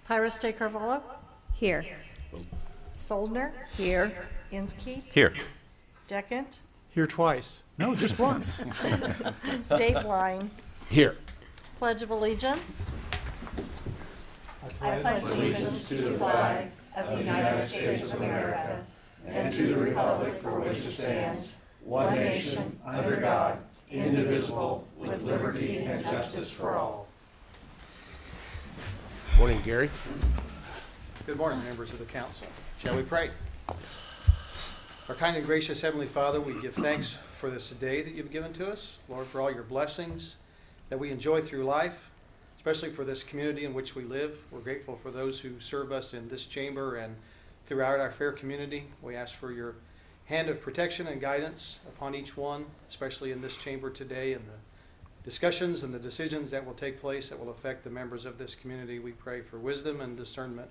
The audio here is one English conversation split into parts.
Pyrus de Carvalho? Here. Soldner? Here. Inskeep? Here. Deckent? Here twice. No, just once. Dave Line? Here. Pledge of Allegiance? I pledge allegiance to the flag of the United States of America and to the republic for which it stands, one nation, under God, indivisible, with liberty and justice for all. Morning, Gary. Good morning, members of the council. Shall we pray? Our kind and gracious Heavenly Father, we give thanks for this day that you've given to us. Lord, for all your blessings that we enjoy through life, especially for this community in which we live. We're grateful for those who serve us in this chamber and throughout our fair community. We ask for your hand of protection and guidance upon each one, especially in this chamber today, and the discussions and the decisions that will take place that will affect the members of this community. We pray for wisdom and discernment.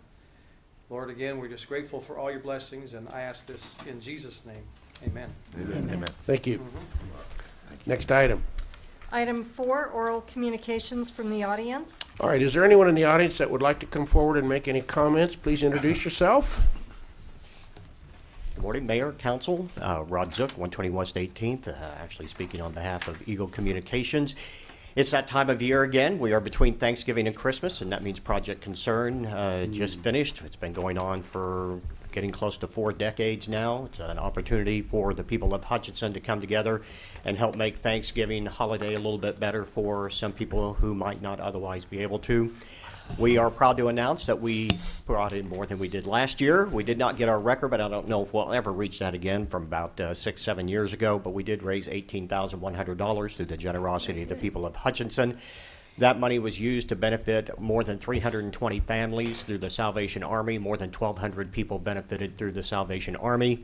Lord, again, we're just grateful for all your blessings, and I ask this in Jesus' name. Amen. Amen. Amen. Thank you. Next item. Item 4, oral communications from the audience. All right, is there anyone in the audience that would like to come forward and make any comments? Please introduce yourself. Good morning, Mayor, Council. Rod Zook, 120 West 18th, actually speaking on behalf of Eagle Communications. It's that time of year again. We are between Thanksgiving and Christmas, and that means Project Concern just finished. It's been going on for getting close to 4 decades now. It's an opportunity for the people of Hutchinson to come together and help make Thanksgiving holiday a little bit better for some people who might not otherwise be able to. We are proud to announce that we brought in more than we did last year. We did not get our record, but I don't know if we'll ever reach that again from about 6-7 years ago. But we did raise $18,100 through the generosity of the people of Hutchinson. That money was used to benefit more than 320 families through the Salvation Army. More than 1,200 people benefited through the Salvation Army.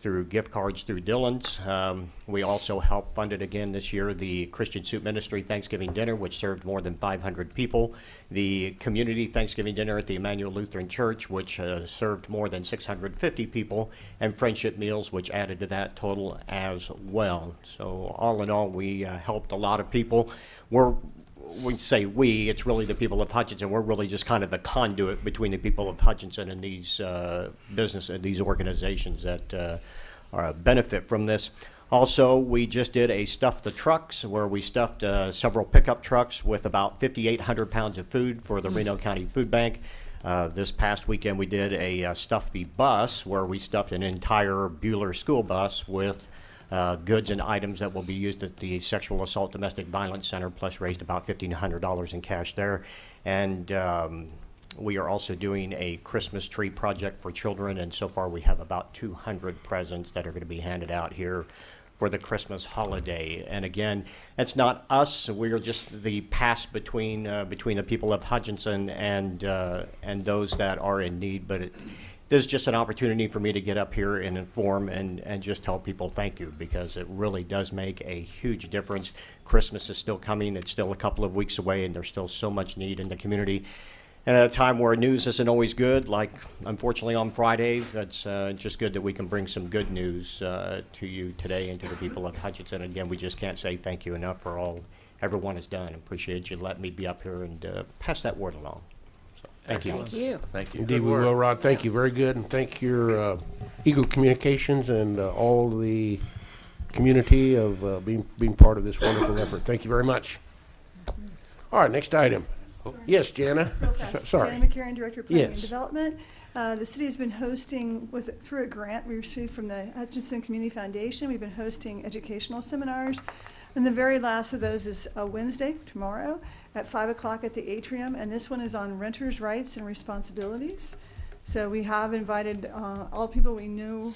Through gift cards through Dillon's. We also helped fund it again this year, the Christian Soup Ministry Thanksgiving Dinner, which served more than 500 people. The Community Thanksgiving Dinner at the Emmanuel Lutheran Church, which served more than 650 people, and Friendship Meals, which added to that total as well. So all in all, we helped a lot of people. We say we, it's really the people of Hutchinson. We're really just kind of the conduit between the people of Hutchinson and these these organizations that benefit from this. Also, we just did a Stuff the Trucks, where we stuffed several pickup trucks with about 5,800 pounds of food for the Reno County Food Bank. This past weekend, we did a Stuff the Bus, where we stuffed an entire Bueller school bus with goods and items that will be used at the Sexual Assault Domestic Violence Center, plus raised about $1,500 in cash there. And we are also doing a Christmas tree project for children, and so far we have about 200 presents that are going to be handed out here for the Christmas holiday. And again, it's not us. We are just the pass between the people of Hutchinson and those that are in need. But this is just an opportunity for me to get up here and inform and just tell people thank you, because it really does make a huge difference. Christmas is still coming. It's still a couple of weeks away, and there's still so much need in the community. And at a time where news isn't always good, like unfortunately on Friday, that's just good that we can bring some good news to you today and to the people of Hutchinson. Again, we just can't say thank you enough for all everyone has done. Appreciate you letting me be up here and pass that word along. Thank you. Thank you. Thank you. Indeed, we will, Rod. Thank you. Very good. And thank your Eagle Communications and all the community of being part of this wonderful effort. Thank you very much. All right, next item. Oh. Yes, Jana. Real fast. Sorry. Jana McCarran, Director of Planning and Yes. Development. The city has been hosting, through a grant we received from the Hutchinson Community Foundation, we've been hosting educational seminars. And the very last of those is Wednesday, tomorrow, at 5 o'clock at the atrium. And this one is on renters' rights and responsibilities. So we have invited all people we knew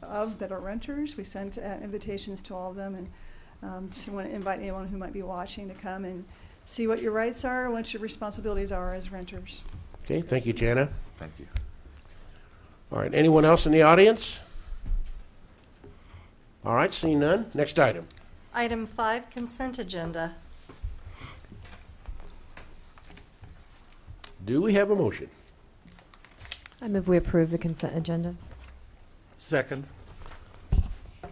of that are renters. We sent invitations to all of them, and just want to invite anyone who might be watching to come and see what your rights are and what your responsibilities are as renters. Okay, thank you, Jana. Thank you. All right, anyone else in the audience? All right, seeing none. Next item. Item 5, consent agenda. Do we have a motion? I move we approve the consent agenda. Second.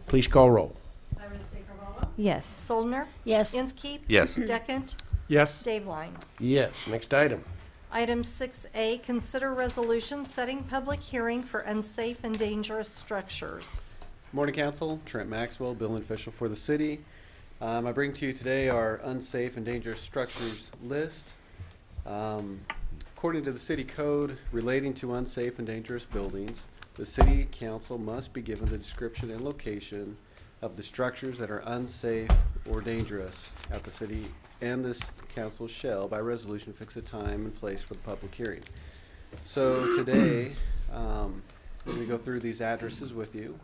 Please call roll. Pyrus de Carvalho? Yes. Soldner? Yes. Inskeep? Yes. Deckent? Yes. Dave Line? Yes. Next item. Item 6A, consider resolution setting public hearing for unsafe and dangerous structures. Morning, Council. Trent Maxwell, building official for the city. I bring to you today our unsafe and dangerous structures list. According to the city code relating to unsafe and dangerous buildings, the city council must be given the description and location of the structures that are unsafe or dangerous at the city, and this council shall, by resolution, fix a time and place for the public hearing. So today, let me go through these addresses with you.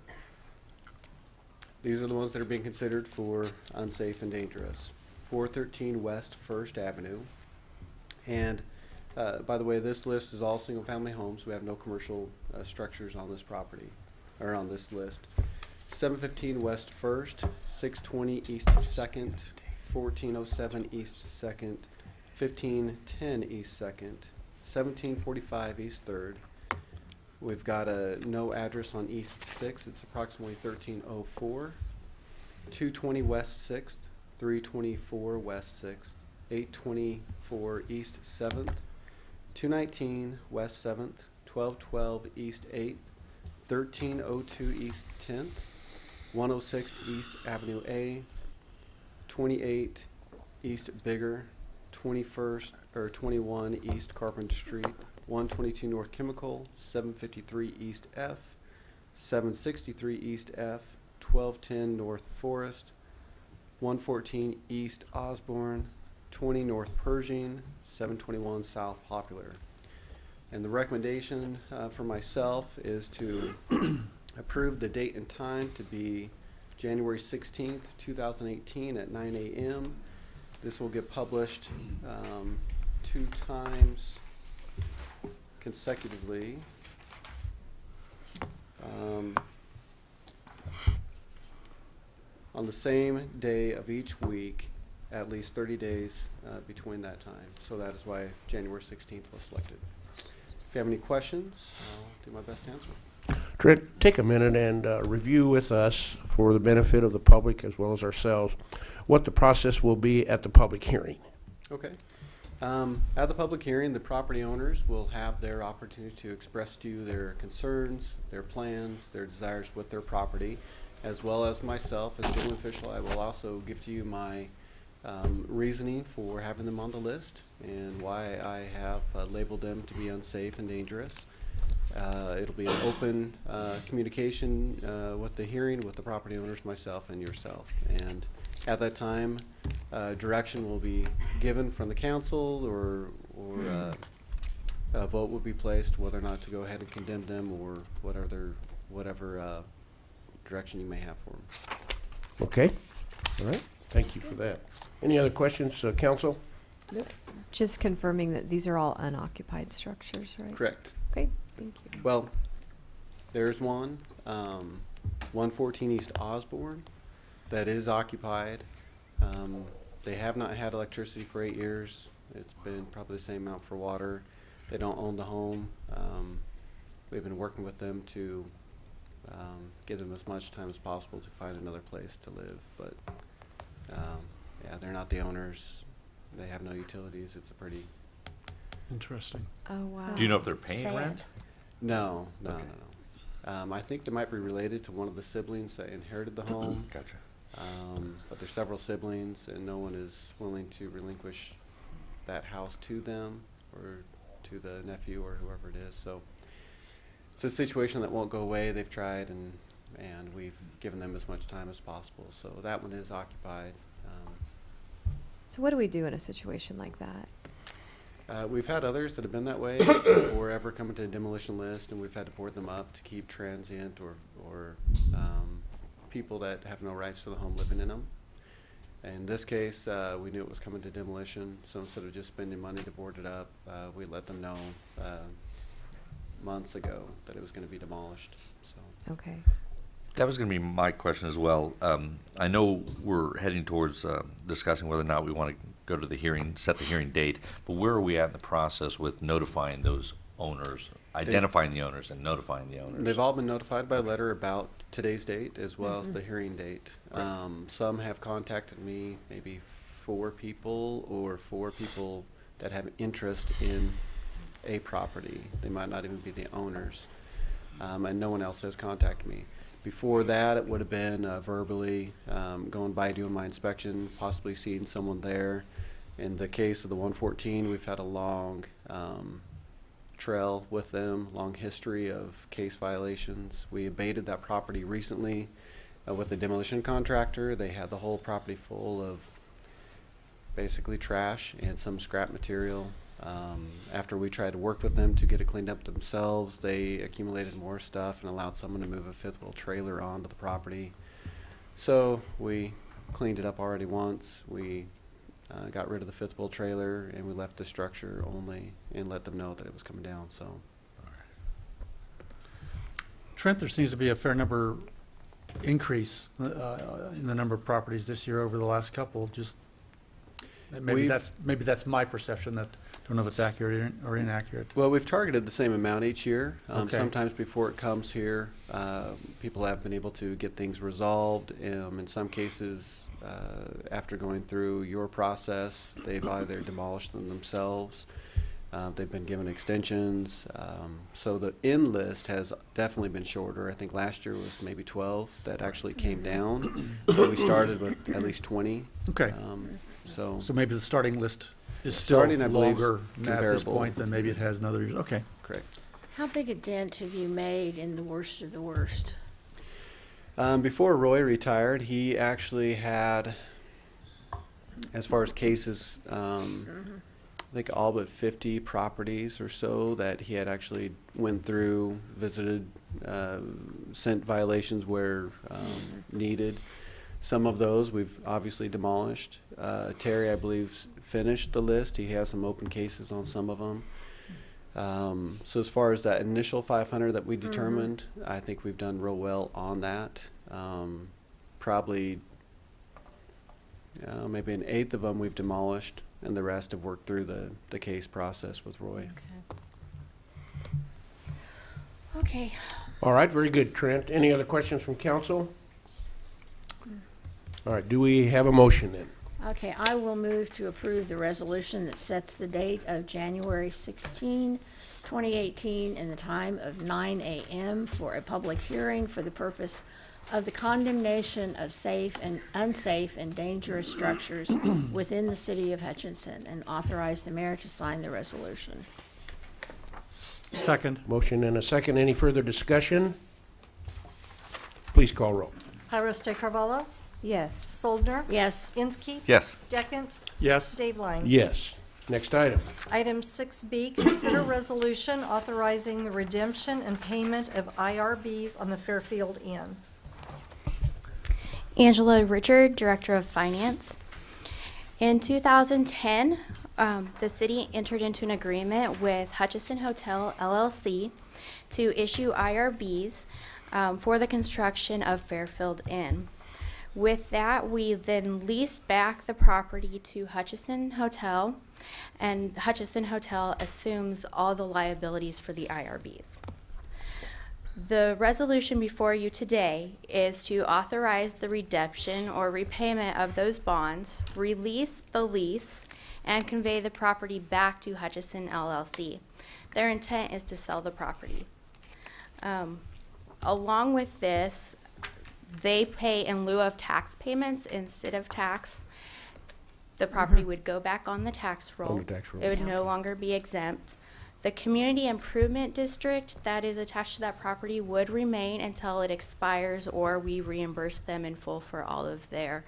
These are the ones that are being considered for unsafe and dangerous. 413 West 1st Avenue. And by the way, this list is all single-family homes. We have no commercial structures on this property, or on this list. 715 West 1st, 620 East 2nd, 1407 East 2nd, 1510 East 2nd, 1745 East 3rd. We've got a no address on East 6. It's approximately 1304. 220 West 6th, 324 West 6th, 824 East 7th, 219 West 7th, 1212 East 8th, 1302 East 10th, 106 East Avenue A, 28 East Bigger, 21st or 21 East Carpenter Street, 122 North Chemical, 753 East F, 763 East F, 1210 North Forest, 114 East Osborne, 20 North Pershing, 721 South Popular. And the recommendation for myself is to approve the date and time to be January 16th, 2018 at 9 a.m. This will get published 2 times consecutively. On the same day of each week, at least 30 days between that time. So that is why January 16th was selected. If you have any questions, I'll do my best to answer. Trent, take a minute and review with us, for the benefit of the public as well as ourselves, what the process will be at the public hearing. Okay. At the public hearing, the property owners will have their opportunity to express to you their concerns, their plans, their desires with their property, as well as myself as building official. I will also give to you my reasoning for having them on the list and why I have labeled them to be unsafe and dangerous. It'll be an open communication with the hearing with the property owners, myself, and yourself. And at that time, direction will be given from the council, or a vote will be placed whether or not to go ahead and condemn them, or whatever direction you may have for them. Okay? All right. Thank you for that. Any other questions, council? Just confirming that these are all unoccupied structures, right? Correct. Okay, thank you. Well, there's one, 114 East Osborne, that is occupied. They have not had electricity for 8 years. It's been probably the same amount for water. They don't own the home. We've been working with them to give them as much time as possible to find another place to live. But yeah, they're not the owners. They have no utilities. It's a pretty... Interesting. Oh, wow. Do you know if they're paying rent? No, no, Okay. no, no. I think they might be related to one of the siblings that inherited the home. Gotcha. But there's several siblings, and no one is willing to relinquish that house to them or to the nephew or whoever it is. So it's a situation that won't go away. They've tried, and we've given them as much time as possible. So that one is occupied. So what do we do in a situation like that? We've had others that have been that way before ever coming to a demolition list, and we've had to board them up to keep transient or people that have no rights to the home living in them. In this case, we knew it was coming to demolition, so instead of just spending money to board it up, we let them know months ago that it was going to be demolished. So. Okay. That was going to be my question as well. I know we're heading towards discussing whether or not we want to go to the hearing, set the hearing date, but where are we at in the process with notifying those owners, identifying the owners and notifying the owners? They've all been notified by letter about today's date as well as the hearing date. Some have contacted me, maybe 4 people that have interest in a property. They might not even be the owners. And no one else has contacted me. Before that, it would have been verbally going by doing my inspection, possibly seeing someone there. In the case of the 114, we've had a long trail with them, long history of case violations. We abated that property recently with a demolition contractor. They had the whole property full of basically trash and some scrap material. After we tried to work with them to get it cleaned up themselves, they accumulated more stuff and allowed someone to move a fifth wheel trailer onto the property. So we cleaned it up already once. We got rid of the fifth wheel trailer and we left the structure only and let them know that it was coming down. So, Trent, there seems to be a fair number increase in the number of properties this year over the last couple. Just maybe that's my perception. That don't know if it's accurate or inaccurate. well, we've targeted the same amount each year. Okay. Sometimes before it comes here, people have been able to get things resolved. In some cases, after going through your process, they've either demolished them themselves. They've been given extensions. So the in list has definitely been shorter. I think last year was maybe 12 that actually came down. So we started with at least 20. Okay. So So maybe the starting list is still Starting, I believe, is longer at this comparable. point than maybe it has in other years. Okay. correct. How big a dent have you made in the worst of the worst? Before Roy retired, he actually had, as far as cases, I think all but 50 properties or so that he had actually went through, visited, sent violations where needed. Some of those we've obviously demolished. Terry, I believe, finished the list. He has some open cases on some of them. So as far as that initial 500 that we determined, I think we've done real well on that. Probably maybe an eighth of them we've demolished, and the rest have worked through the case process with Roy. Okay. All right, very good, Trent. Any other questions from council? All right, do we have a motion then? Okay, I will move to approve the resolution that sets the date of January 16, 2018, and the time of 9 a.m. for a public hearing for the purpose of the condemnation of safe and unsafe and dangerous structures within the city of Hutchinson, and authorize the mayor to sign the resolution. Second. Motion and a second. Any further discussion? Please call roll. Iris de Carvalho, Yes. Soldner, Yes. Inskeep, Yes. Deckent, Yes. Dave Line. Yes. Next item. Item 6B, consider resolution authorizing the redemption and payment of IRBs on the Fairfield Inn. Angela Richard, Director of Finance. In 2010, the city entered into an agreement with Hutchinson Hotel LLC to issue IRBs for the construction of Fairfield Inn. With that, we then leased back the property to Hutchinson Hotel, and Hutchinson Hotel assumes all the liabilities for the IRBs. The resolution before you today is to authorize the redemption or repayment of those bonds, release the lease, and convey the property back to Hutchinson LLC. Their intent is to sell the property. Along with this, they pay in lieu of tax payments instead of tax. The property would go back on the tax roll. On the tax roll. It would no longer be exempt. The community improvement district that is attached to that property would remain until it expires, or we reimburse them in full for all of their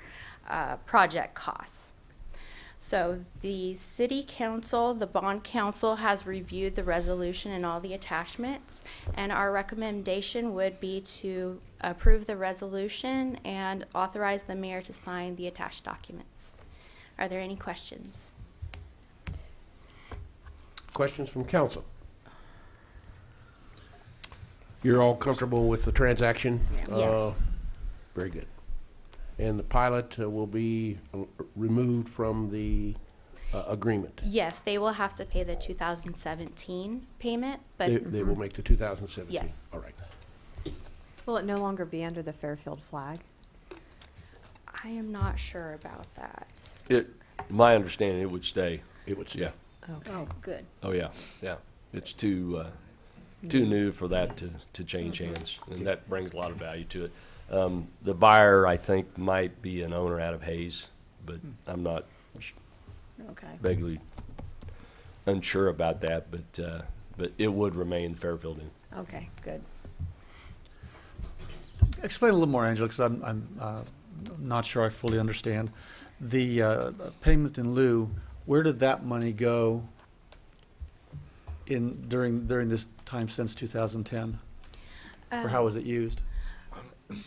project costs. So the city council, the bond council, has reviewed the resolution and all the attachments, and our recommendation would be to approve the resolution and authorize the mayor to sign the attached documents. Are there any questions? Questions from council? You're all comfortable with the transaction? Yes. Very good. And the pilot will be removed from the agreement? Yes, they will have to pay the 2017 payment, but They will make the 2017? Yes. All right. Will it no longer be under the Fairfield flag? I am not sure about that. My understanding, it would stay. It would, Yeah. Okay. Oh, good. Oh, yeah, yeah. It's too new for that to change hands, and that brings a lot of value to it. The buyer, I think, might be an owner out of Hayes, but I'm not Okay. vaguely unsure about that, but it would remain Fairfield Inn. Okay, good. Explain a little more, Angela, because I'm not sure I fully understand. The payment in lieu, where did that money go during this time since 2010? Or how was it used?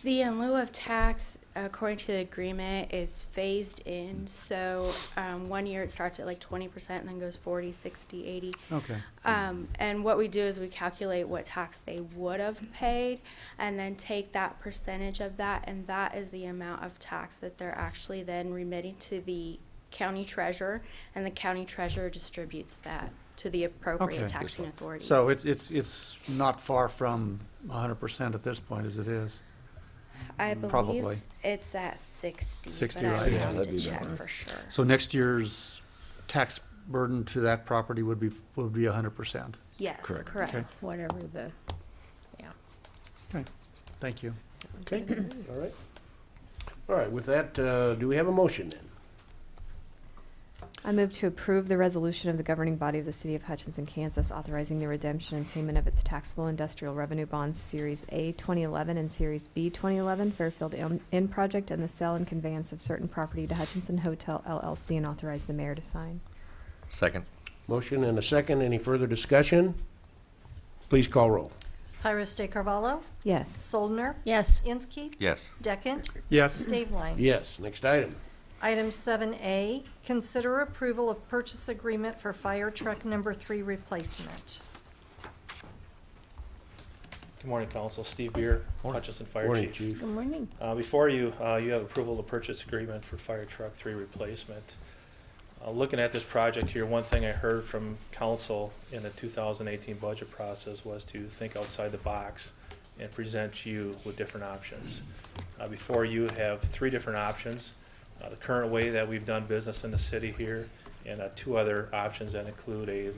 The in lieu of tax, according to the agreement, is phased in. So 1 year it starts at like 20% and then goes 40, 60, 80. Okay. And what we do is we calculate what tax they would have paid and then take that percentage of that, and that is the amount of tax that they're actually then remitting to the county treasurer, and the county treasurer distributes that to the appropriate Okay. taxing authorities. So it's not far from 100% at this point as it is. I believe probably. it's at 60, 60, but I right? would Yeah, have that'd to be check better. for sure. So next year's tax burden to that property would be 100%. Yes, Correct. correct. Okay. Whatever the, yeah. Thank you. Okay, all right. All right, with that, do we have a motion then? I move to approve the resolution of the governing body of the City of Hutchinson, Kansas, authorizing the redemption and payment of its taxable industrial revenue bonds, Series A 2011 and Series B 2011, Fairfield Inn Project, and the sale and conveyance of certain property to Hutchinson Hotel LLC, and authorize the mayor to sign. Second. Motion and a second. Any further discussion? Please call roll. Pyrus de Carvalho, Yes. Soldner, Yes. Inskeep, Yes. Deckent, Yes. Dave Line. Yes, next item. Item 7A, consider approval of purchase agreement for fire truck number 3 replacement. Good morning, Council. Steve Beer, Hutchinson Fire Morning, Chief. Chief. Good morning. Before you, you have approval to purchase agreement for Fire Truck 3 replacement. Looking at this project here, one thing I heard from Council in the 2018 budget process was to think outside the box and present you with different options. Before you have 3 different options. The current way that we've done business in the city here, and 2 other options that include a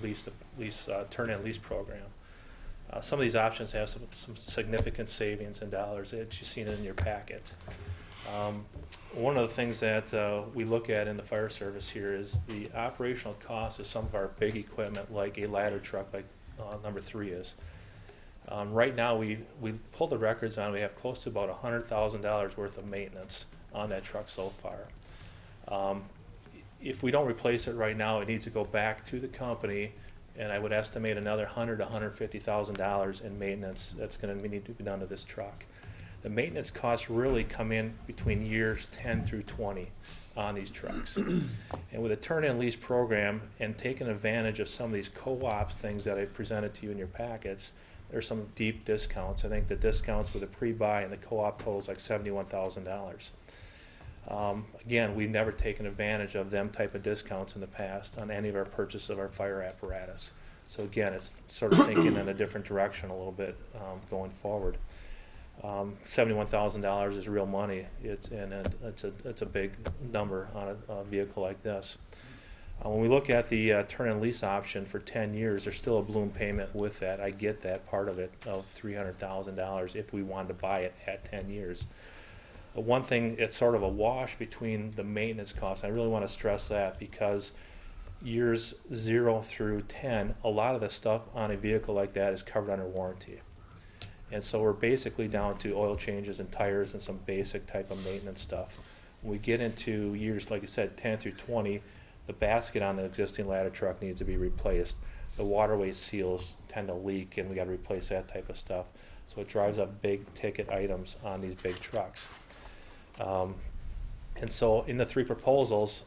turn-in lease program. Some of these options have some significant savings in dollars that you've seen in your packet. One of the things that we look at in the fire service here is the operational cost of some of our big equipment, like a ladder truck like number 3 is. Right now, we pulled the records on, we have close to about $100,000 worth of maintenance on that truck so far. If we don't replace it right now, it needs to go back to the company, and I would estimate another $100,000 to $150,000 in maintenance that's going to need to be done to this truck. The maintenance costs really come in between years 10 through 20 on these trucks. And with a turn-in lease program and taking advantage of some of these co-ops things that I presented to you in your packets, there's some deep discounts. I think the discounts with a pre-buy and the co-op totals like $71,000. Again, we've never taken advantage of them type of discounts in the past on any of our purchase of our fire apparatus. So again, it's sort of thinking in a different direction a little bit going forward. $71,000 is real money. It's a big number on a vehicle like this. When we look at the turn-in lease option for 10 years, there's still a balloon payment with that. I get that part of it of $300,000 if we wanted to buy it at 10 years. But one thing, it's sort of a wash between the maintenance costs. I really want to stress that because years 0 through 10, a lot of the stuff on a vehicle like that is covered under warranty. And so we're basically down to oil changes and tires and some basic type of maintenance stuff. When we get into years, like I said, 10 through 20, the basket on the existing ladder truck needs to be replaced. The waterway seals tend to leak, and we got to replace that type of stuff. So it drives up big ticket items on these big trucks. And so in the 3 proposals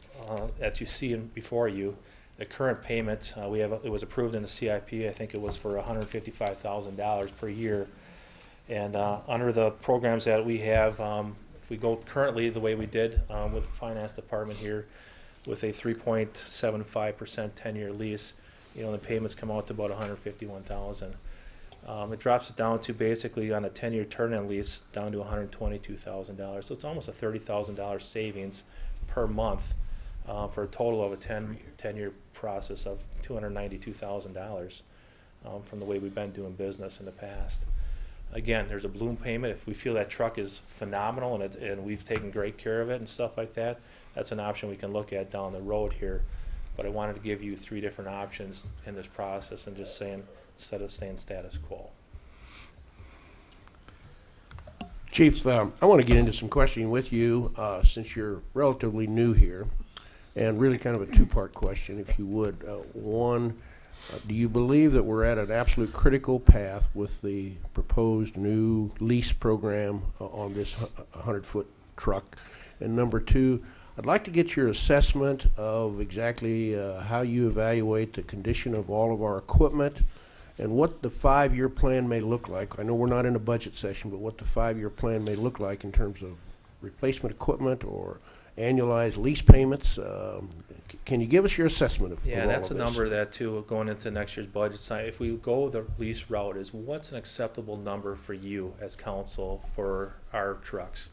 that you see before you, the current payment, it was approved in the CIP. I think it was for $155,000 per year. And under the programs that we have, if we go currently the way we did with the finance department here, with a 3.75% 10-year lease, the payments come out to about $151,000. It drops it down to basically on a 10-year turn-in lease down to $122,000. So it's almost a $30,000 savings per month for a total of a 10-year process of $292,000. from the way we've been doing business in the past. Again, there's a balloon payment. If we feel that truck is phenomenal and we've taken great care of it and stuff like that, that's an option we can look at down the road here. But I wanted to give you 3 different options in this process and just saying, instead of staying status quo. Chief, I want to get into some questioning with you since you're relatively new here, and really kind of a 2-part question, if you would. One, do you believe that we're at an absolute critical path with the proposed new lease program on this 100-foot truck? And number 2, I'd like to get your assessment of exactly how you evaluate the condition of all of our equipment and what the 5-year plan may look like. I know we're not in a budget session, but what the 5-year plan may look like in terms of replacement equipment or annualized lease payments. Can you give us your assessment of Yeah, all that's a of this? number that too, going into next year's budget side. If we go the lease route, is what's an acceptable number for you as council for our trucks?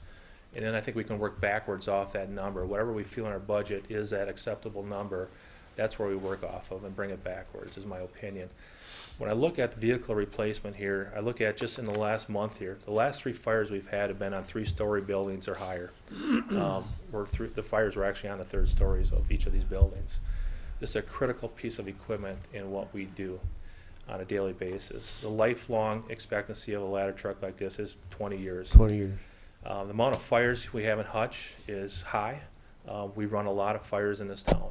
And then I think we can work backwards off that number. Whatever we feel in our budget is that acceptable number, that's where we work off of and bring it backwards, is my opinion. When I look at vehicle replacement here, I look at just in the last month here, the last 3 fires we've had have been on 3-story buildings or higher. The fires were actually on the 3rd stories of each of these buildings. This is a critical piece of equipment in what we do on a daily basis. The lifelong expectancy of a ladder truck like this is 20 years. 20 years. The amount of fires we have in Hutch is high. We run a lot of fires in this town.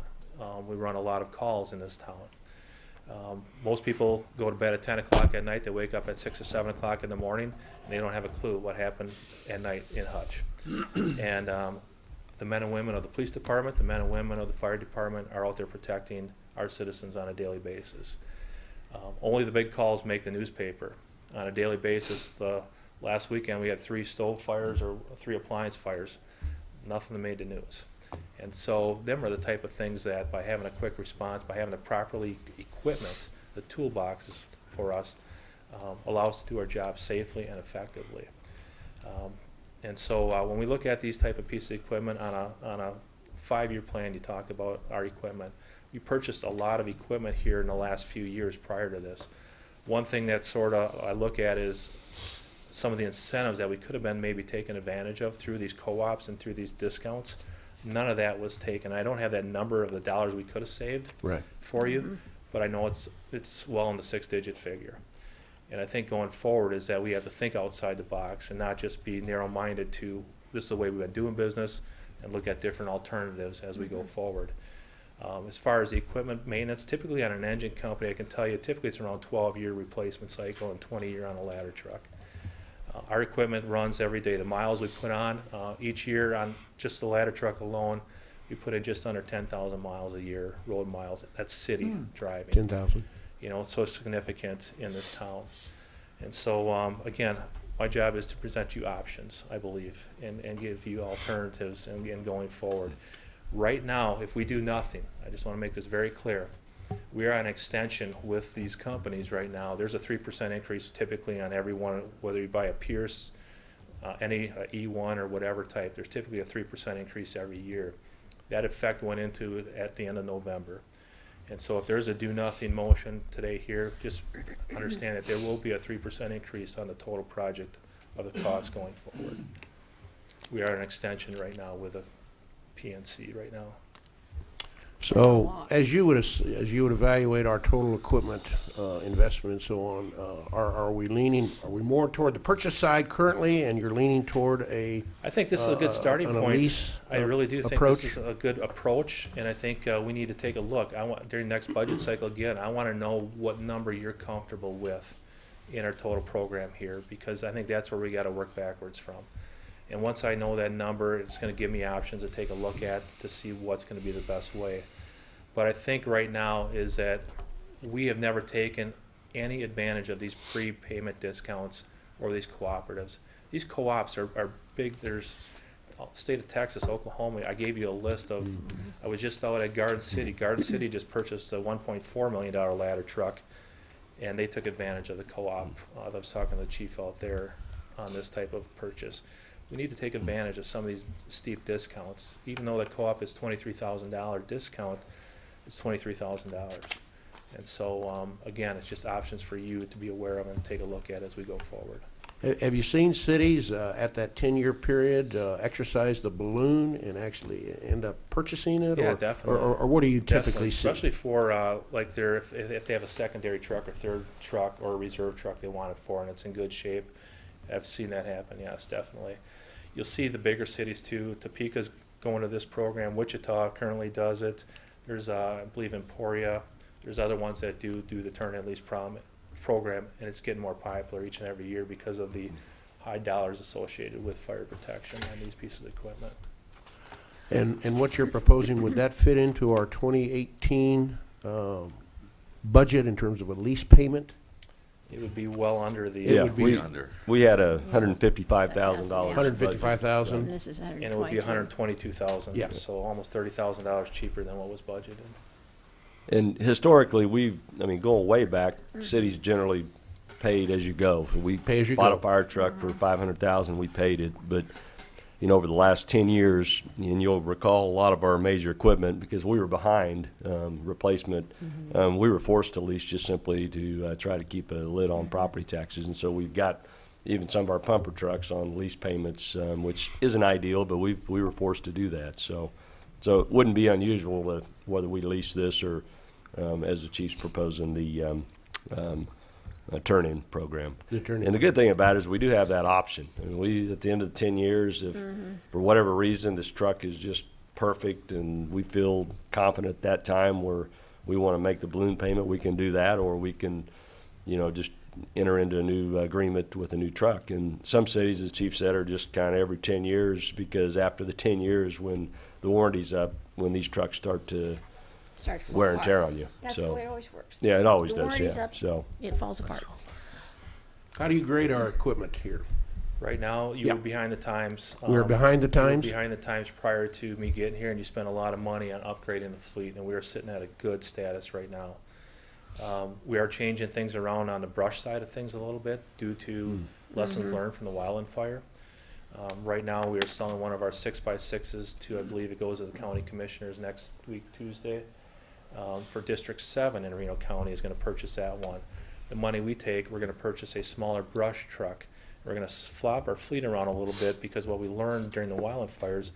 We run a lot of calls in this town. Most people go to bed at 10 o'clock at night. They wake up at 6 or 7 o'clock in the morning, and they don't have a clue what happened at night in Hutch. And the men and women of the police department, the men and women of the fire department are out there protecting our citizens on a daily basis. Only the big calls make the newspaper. On a daily basis, last weekend we had 3 stove fires or 3 appliance fires. Nothing that made the news. And so them are the type of things that by having a quick response, by having the properly equipment, the toolboxes for us, allow us to do our job safely and effectively. And so when we look at these type of pieces of equipment on a 5-year plan, you talk about our equipment. We purchased a lot of equipment here in the last few years prior to this. One thing that sort of I look at is some of the incentives that we could have been maybe taken advantage of through these co-ops and through these discounts. None of that was taken. I don't have that number of the dollars we could have saved for you, but I know it's well in the 6-digit figure. And I think going forward is that we have to think outside the box and not just be narrow-minded to this is the way we've been doing business and look at different alternatives as we go forward. As far as the equipment maintenance, typically on an engine company, I can tell you typically it's around 12-year replacement cycle and 20-year on a ladder truck. Our equipment runs every day. The miles we put on each year on just the ladder truck alone, we put in just under 10,000 miles a year, road miles. That's city driving. 10,000. You know, it's so significant in this town. And so, again, my job is to present you options, I believe, and give you alternatives and going forward. Right now, if we do nothing, I just want to make this very clear, we are on extension with these companies right now. There's a 3% increase typically on every one, whether you buy a Pierce, any E1 or whatever type. There's typically a 3% increase every year. That effect went into at the end of November. And so if there's a do nothing motion today here, just understand that there will be a 3% increase on the total project of the cost going forward. We are in extension right now with a PNC right now. So as you would evaluate our total equipment investment and so on, are we more toward the purchase side currently, and you're leaning toward a I think this is a good starting point. lease I really do think approach? this is a good approach, and I think we need to take a look. During the next budget cycle again, I want to know what number you're comfortable with in our total program here, because I think that's where we got to work backwards from. And once I know that number, it's going to give me options to take a look at to see what's going to be the best way. But I think right now is that we have never taken any advantage of these prepayment discounts or these cooperatives. These co-ops are big. There's the state of Texas, Oklahoma. I gave you a list of, I was just out at Garden City. Garden City just purchased a $1.4 million ladder truck, and they took advantage of the co-op. I was talking to the chief out there on this type of purchase. We need to take advantage of some of these steep discounts. Even though the co-op is $23,000 discount, it's $23,000. And so, again, it's just options for you to be aware of and take a look at as we go forward. Have you seen cities at that 10-year period exercise the balloon and actually end up purchasing it? Yeah, or, definitely. Or what do you typically Definitely, see? especially for like if they have a secondary truck or third truck or a reserve truck they want it for and it's in good shape. I've seen that happen, yes, definitely. You'll see the bigger cities too. Topeka's going to this program. Wichita currently does it. There's, I believe, Emporia. There's other ones that do the turn and lease program, and it's getting more popular each and every year because of the high dollars associated with fire protection on these pieces of equipment. And what you're proposing, would that fit into our 2018 budget in terms of a lease payment? It would be well under the. It Yeah, would be under. we had a $155,000. $155,000. And this is And it would be $122,000. Yeah. So almost $30,000 cheaper than what was budgeted. And historically, going way back, cities generally paid as you go. We Pay as you bought go. a fire truck for $500,000, we paid it. But, over the last 10 years, and you'll recall a lot of our major equipment, because we were behind replacement, we were forced to lease just simply to try to keep a lid on property taxes. And so we've got even some of our pumper trucks on lease payments, which isn't ideal, but we were forced to do that. So it wouldn't be unusual whether we lease this or, as the chief's proposing, the turn-in program. And the good thing about it is we do have that option. We, at the end of the 10 years, if for whatever reason this truck is just perfect and we feel confident at that time where we want to make the balloon payment, we can do that, or we can, just enter into a new agreement with a new truck. And some cities, as the chief said, are just kind of every 10 years, because after the 10 years, when the warranty's up, when these trucks start to wear and tear on you. That's so, the way it always works. Yeah, it always The does, warranty's yeah. up, So it falls apart. How do you grade our equipment here? Right now, you Yeah. were behind the times. We're behind the You were times? behind the times prior to me getting here, and you spent a lot of money on upgrading the fleet, and we are sitting at a good status right now. We are changing things around on the brush side of things a little bit due to lessons learned from the Wildland fire. Right now, we are selling one of our 6x6s to, I believe it goes to the county commissioners next week, Tuesday. For District 7 in Reno County is going to purchase that one. The money we take, we're going to purchase a smaller brush truck. We're going to flop our fleet around a little bit, because what we learned during the Wildland fires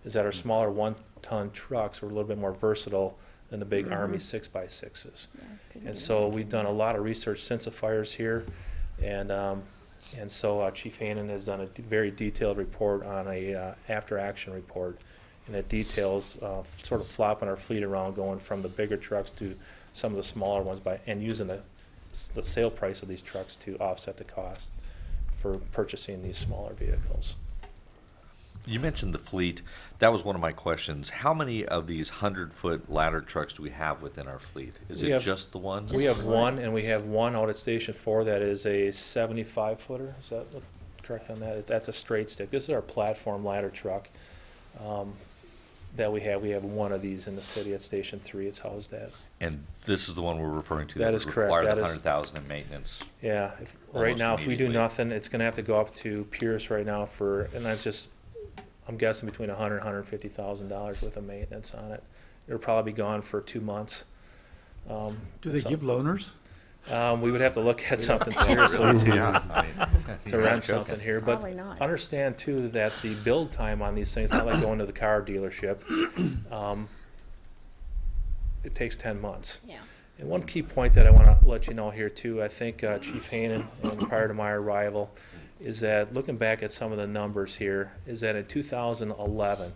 is that our smaller 1-ton trucks were a little bit more versatile than the big Army 6x6s. And so we've done a lot of research since the fires here, and so Chief Hannon has done a very detailed report on a after-action report, and it details sort of flopping our fleet around, going from the bigger trucks to some of the smaller ones, and using the sale price of these trucks to offset the cost for purchasing these smaller vehicles. You mentioned the fleet. That was one of my questions. How many of these 100-foot ladder trucks do we have within our fleet? Is We it have- just the one? We have one, and we have one out at Station 4 that is a 75-footer. Is that correct on that? That's a straight stick. This is our platform ladder truck that we have. We have one of these in the city at Station 3. It's housed at. And this is the one we're referring to That that is would correct. require That the is- 100,000 in maintenance. Yeah. Right Almost now, if we do immediately. nothing, it's going to have to go up to Pierce right now for, and I'm guessing between $100,000 and $150,000 worth of maintenance on it. It'll probably be gone for 2 months. Do they give loaners? We would have to look at something seriously to You're rent not something here. But Probably not. understand too that the build time on these things, not like going to the car dealership, it takes 10 months. Yeah. And one key point that I want to let you know here too, I think Chief Hannon, and prior to my arrival, is that looking back at some of the numbers here, is that in 2011,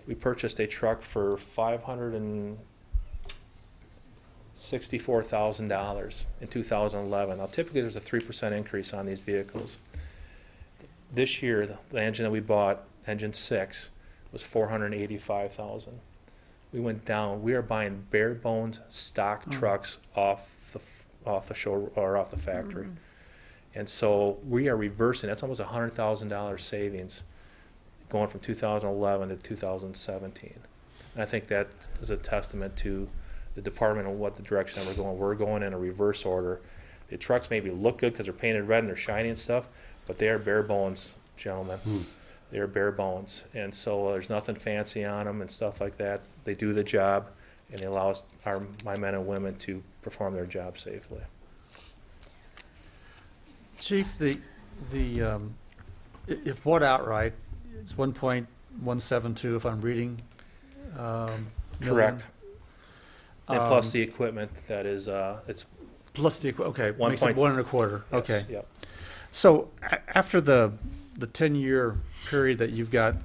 we purchased a truck for $564,000 in 2011. Now typically there's a 3% increase on these vehicles. This year, the engine that we bought, engine 6, was $485,000. We went down. We are buying bare bones stock trucks off the show or off the factory, and so we are reversing. That's almost $100,000 savings, going from 2011 to 2017. And I think that is a testament to the department and what the direction that we're going. We're going in a reverse order. The trucks maybe look good because they're painted red and they're shiny and stuff, but they are bare bones, gentlemen. They're bare bones, and so there's nothing fancy on them and stuff like that. They do the job. and it allows my men and women to perform their job safely. Chief, if bought outright, it's 1.172 if I'm reading. Million. Correct. And plus the equipment that is, it's Plus the, okay, One makes it point- 1 1/4, yes, okay. yep. So after the 10-year period that you've got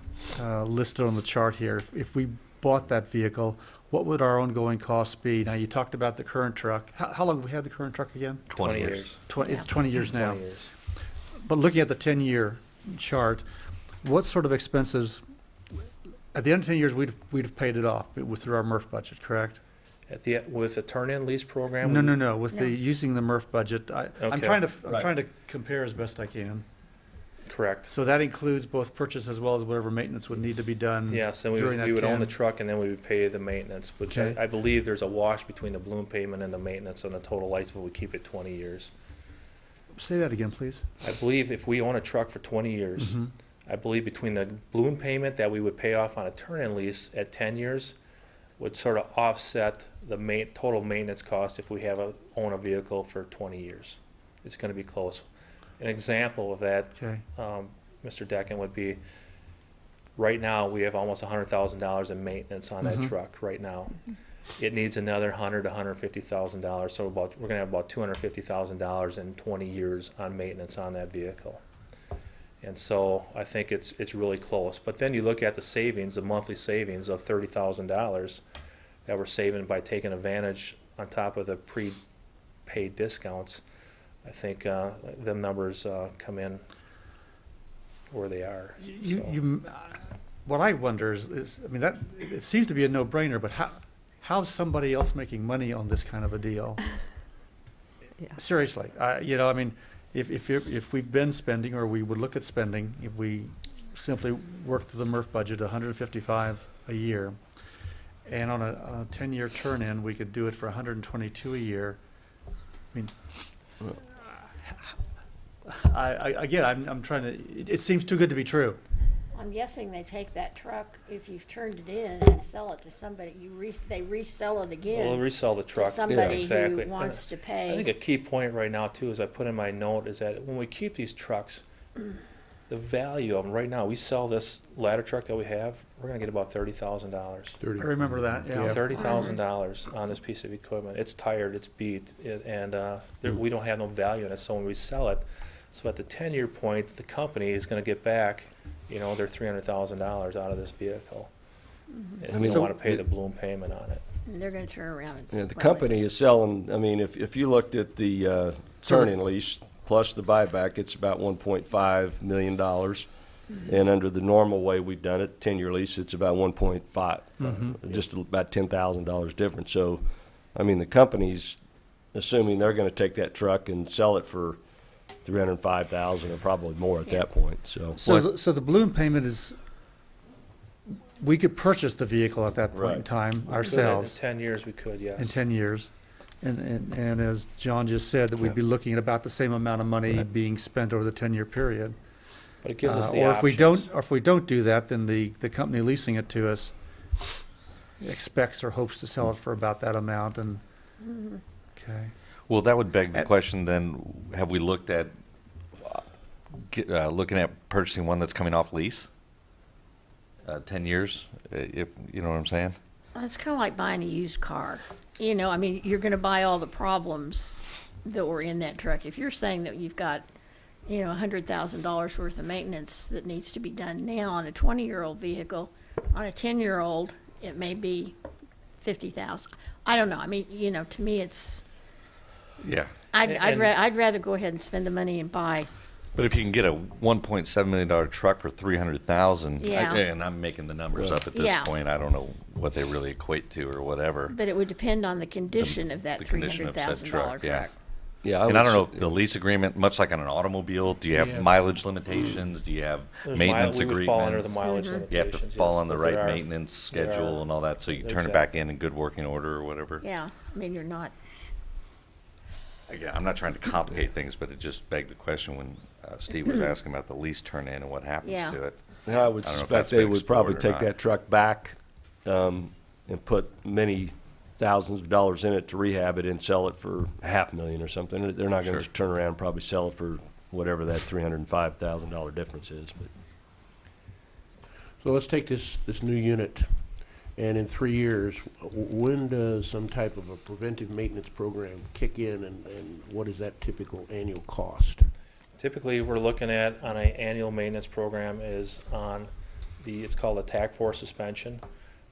listed on the chart here, if we bought that vehicle, what would our ongoing costs be? Now, you talked about the current truck. How long have we had the current truck again? 20 years. It's 20 years now. 20 years. But looking at the 10-year chart, what sort of expenses, at the end of 10 years, we'd have paid it off through our MRF budget, correct? With the turn-in lease program? No. With the using the MRF budget, I'm Okay. trying Right. to compare as best I can. Correct. So that includes both purchase as well as whatever maintenance would need to be done. Yes, and we during that would own 10. the truck, and then we would pay the maintenance, which Okay. I believe there's a wash between the balloon payment and the maintenance on the total life if we keep it 20 years. Say that again, please. I believe if we own a truck for 20 years, Mhm. I believe between the balloon payment that we would pay off on a turn-in lease at 10 years would sort of offset the total maintenance cost if we own a vehicle for 20 years. It's going to be close. An example of that, Okay. Mr. Decken, would be, right now, we have almost $100,000 in maintenance on that Mhm. truck right now. It needs another $100,000 to $150,000, so we're going to have about $250,000 in 20 years on maintenance on that vehicle. And so I think it's really close. But then you look at the savings, the monthly savings of $30,000 that we're saving by taking advantage on top of the prepaid discounts. I think them numbers come in where they are. So. What I wonder is, I mean, that it seems to be a no-brainer, but how's somebody else making money on this kind of a deal? Yeah. Seriously, you know, I mean, if we've been spending, or we would look at spending, if we simply work through the MRF budget, 155 a year, and on a 10-year turn-in, we could do it for 122 a year. I mean, I'm trying to. It seems too good to be true. I'm guessing they take that truck, if you've turned it in, and sell it to somebody, they resell it again. We'll resell the to truck. somebody exactly. who wants to pay. I think a key point right now, too, as I put in my note, is that when we keep these trucks, the value of them right now, we sell this ladder truck that we have, we're going to get about $30,000. I remember that. Yeah. $30,000 on this piece of equipment. It's tired, it's beat, and we don't have no value in it. So when we sell it, so at the 10-year point, the company is going to get back, their $300,000 out of this vehicle. If we don't want to pay the balloon payment on it. And they're going to turn around and Yeah, the company is selling, I mean, if you looked at the turn-in lease plus the buyback, it's about $1.5 million. And under the normal way we've done it, 10-year lease, it's about 1.5, just about $10,000 difference. So, I mean, the company's assuming they're going to take that truck and sell it for $305,000 or probably more at that point. So the balloon payment is, we could purchase the vehicle at that point in time ourselves. In 10 years, we could, yes. In 10 years. And as John just said, that we'd be looking at about the same amount of money being spent over the 10-year period. But it gives us the or options. if we don't do that, then the company leasing it to us expects or hopes to sell it for about that amount. And okay. Well, that would beg the question then, have we looked at looking at purchasing one that's coming off lease? 10 years, if you know what I'm saying? Well, it's kind of like buying a used car. I mean, you're going to buy all the problems that were in that truck. If you're saying that you've got, $100,000 worth of maintenance that needs to be done now on a 20-year-old vehicle, on a 10-year-old, it may be $50,000. I don't know. I mean, to me, it's. Yeah. I'd rather go ahead and spend the money and buy. But if you can get a $1.7 million truck for $300,000, Yeah. and I'm making the numbers up at this point, I don't know what they really equate to or whatever. But it would depend on the condition of that the condition of said $300,000 truck. Yeah. yeah, And I don't know if the lease agreement, much like on an automobile, do you have mileage limitations? Do you have There's maintenance we would agreements? fall under the mileage limitations. You have to fall yes, on the but there right are- maintenance schedule and all that, so you turn it Exactly. back in good working order or whatever. Yeah, I mean, you're not. Again, I'm not trying to complicate things, but it just begged the question when Steve was asking about the lease turn-in and what happens Yeah. to it. I would I don't know if suspect that's they been would probably explored or take not. that truck back and put many thousands of dollars in it to rehab it and sell it for $500,000 or something. They're not going to Sure. just turn around and probably sell it for whatever that $305,000 difference is. But So let's take this new unit, and in 3 years, when does some type of a preventive maintenance program kick in, and what is that typical annual cost? Typically, we're looking at on an annual maintenance program is on it's called a TAC 4 suspension.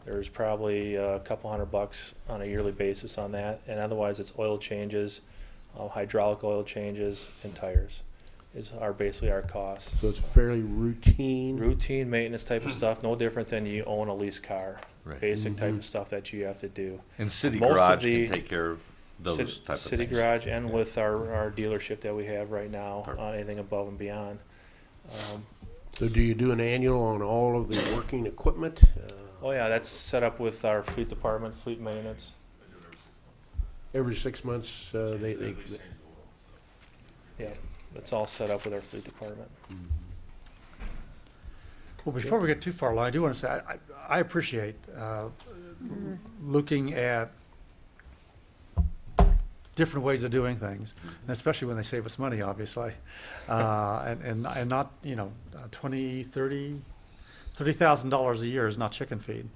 There's probably a couple $100 on a yearly basis on that, and otherwise it's oil changes, hydraulic oil changes, and tires is basically our costs. So it's fairly routine? Routine maintenance type of stuff, no different than you own a leased car. Right. Basic type of stuff that you have to do. And City Most of Garage the can take care of those type of things. City Garage and with our dealership that we have right now, Perfect. on anything above and beyond. So do you do an annual on all of the working equipment? Oh yeah, that's set up with our fleet department, fleet maintenance. Every 6 months, they Yeah, that's all set up with our fleet department. Well, before we get too far along, I do want to say, I appreciate looking at different ways of doing things, and especially when they save us money, obviously. And not, you know, $30,000 a year is not chicken feed.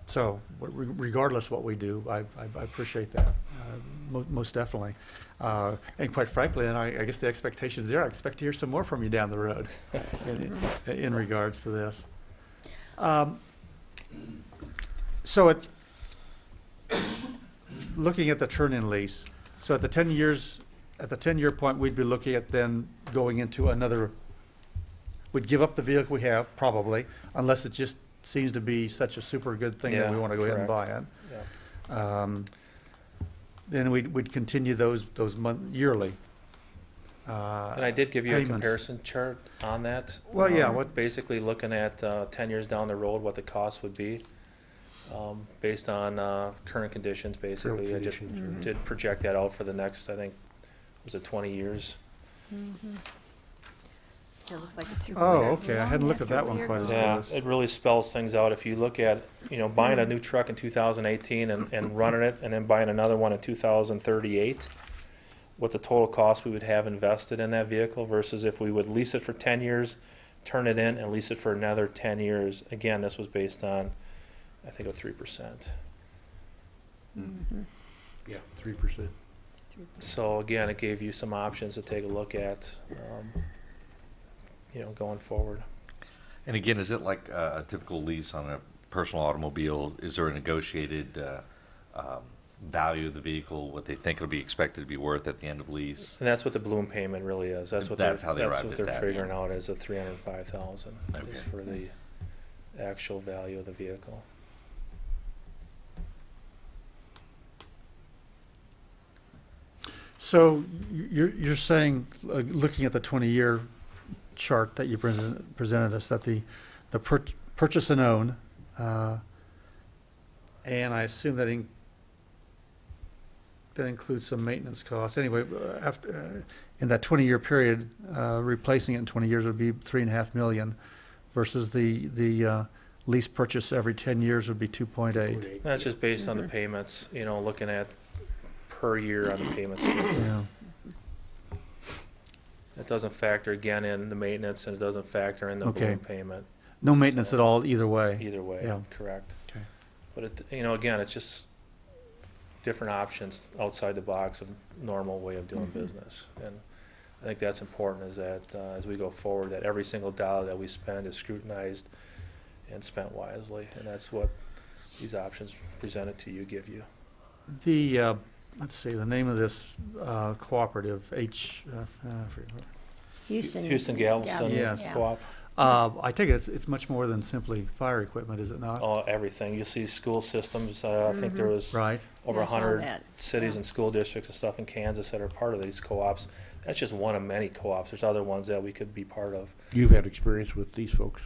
So regardless what we do, I appreciate that, most definitely. And quite frankly, and I guess the expectation is there, I expect to hear some more from you down the road in regards to this. So looking at the turn-in lease, so at the 10 years, at the 10-year point, we'd be looking at then going into another, we'd give up the vehicle we have, probably, unless it just seems to be such a super good thing that we Yeah, want to go ahead and buy correct. it. Yeah. Then we'd continue those yearly. And I did give you a payments. comparison chart on that. Well, yeah, Basically looking at 10 years down the road, what the cost would be, based on current conditions, basically. I just did project that out for the next, I think, was it 20 years? It looks like a two. Oh, okay, I hadn't looked at that one quite as Yeah, close. it really spells things out. If you look at, buying a new truck in 2018 and running it, and then buying another one in 2038, what the total cost we would have invested in that vehicle versus if we would lease it for 10 years, turn it in, and lease it for another 10 years. Again, this was based on, I think, 3%. Yeah, 3%. So again, it gave you some options to take a look at, going forward. And again, is it like a typical lease on a personal automobile? Is there a negotiated value of the vehicle, what they think it'll be expected to be worth at the end of lease? And that's what the balloon payment really is. That's what That's how they that's arrived what at they're that, figuring yeah. out as a $305,000 Okay. is for the actual value of the vehicle. So you're saying, looking at the 20-year chart that you presented us, that the purchase and own, and I assume that includes some maintenance costs. Anyway, after in that 20-year period, replacing it in 20 years would be $3.5 million, versus the lease purchase every 10 years would be 2.8. That's just based on the payments, looking at per year on the payments. Yeah. It doesn't factor again in the maintenance, and it doesn't factor in the Okay. balloon payment. No maintenance at all, either way. Either way, Yeah. correct. Okay. But again, it's just different options outside the box of normal way of doing business. And I think that's important, is that as we go forward, that every single dollar that we spend is scrutinized and spent wisely. And that's what these options presented to you give you. The, let's see, the name of this cooperative, Houston. Galveston Yes. Co-op. I take it it's much more than simply fire equipment, is it not? Oh, everything. You see school systems. I think there was Right. over I saw 100 that. cities and school districts and stuff in Kansas that are part of these co-ops. That's just one of many co-ops. There's other ones that we could be part of. You've had experience with these folks?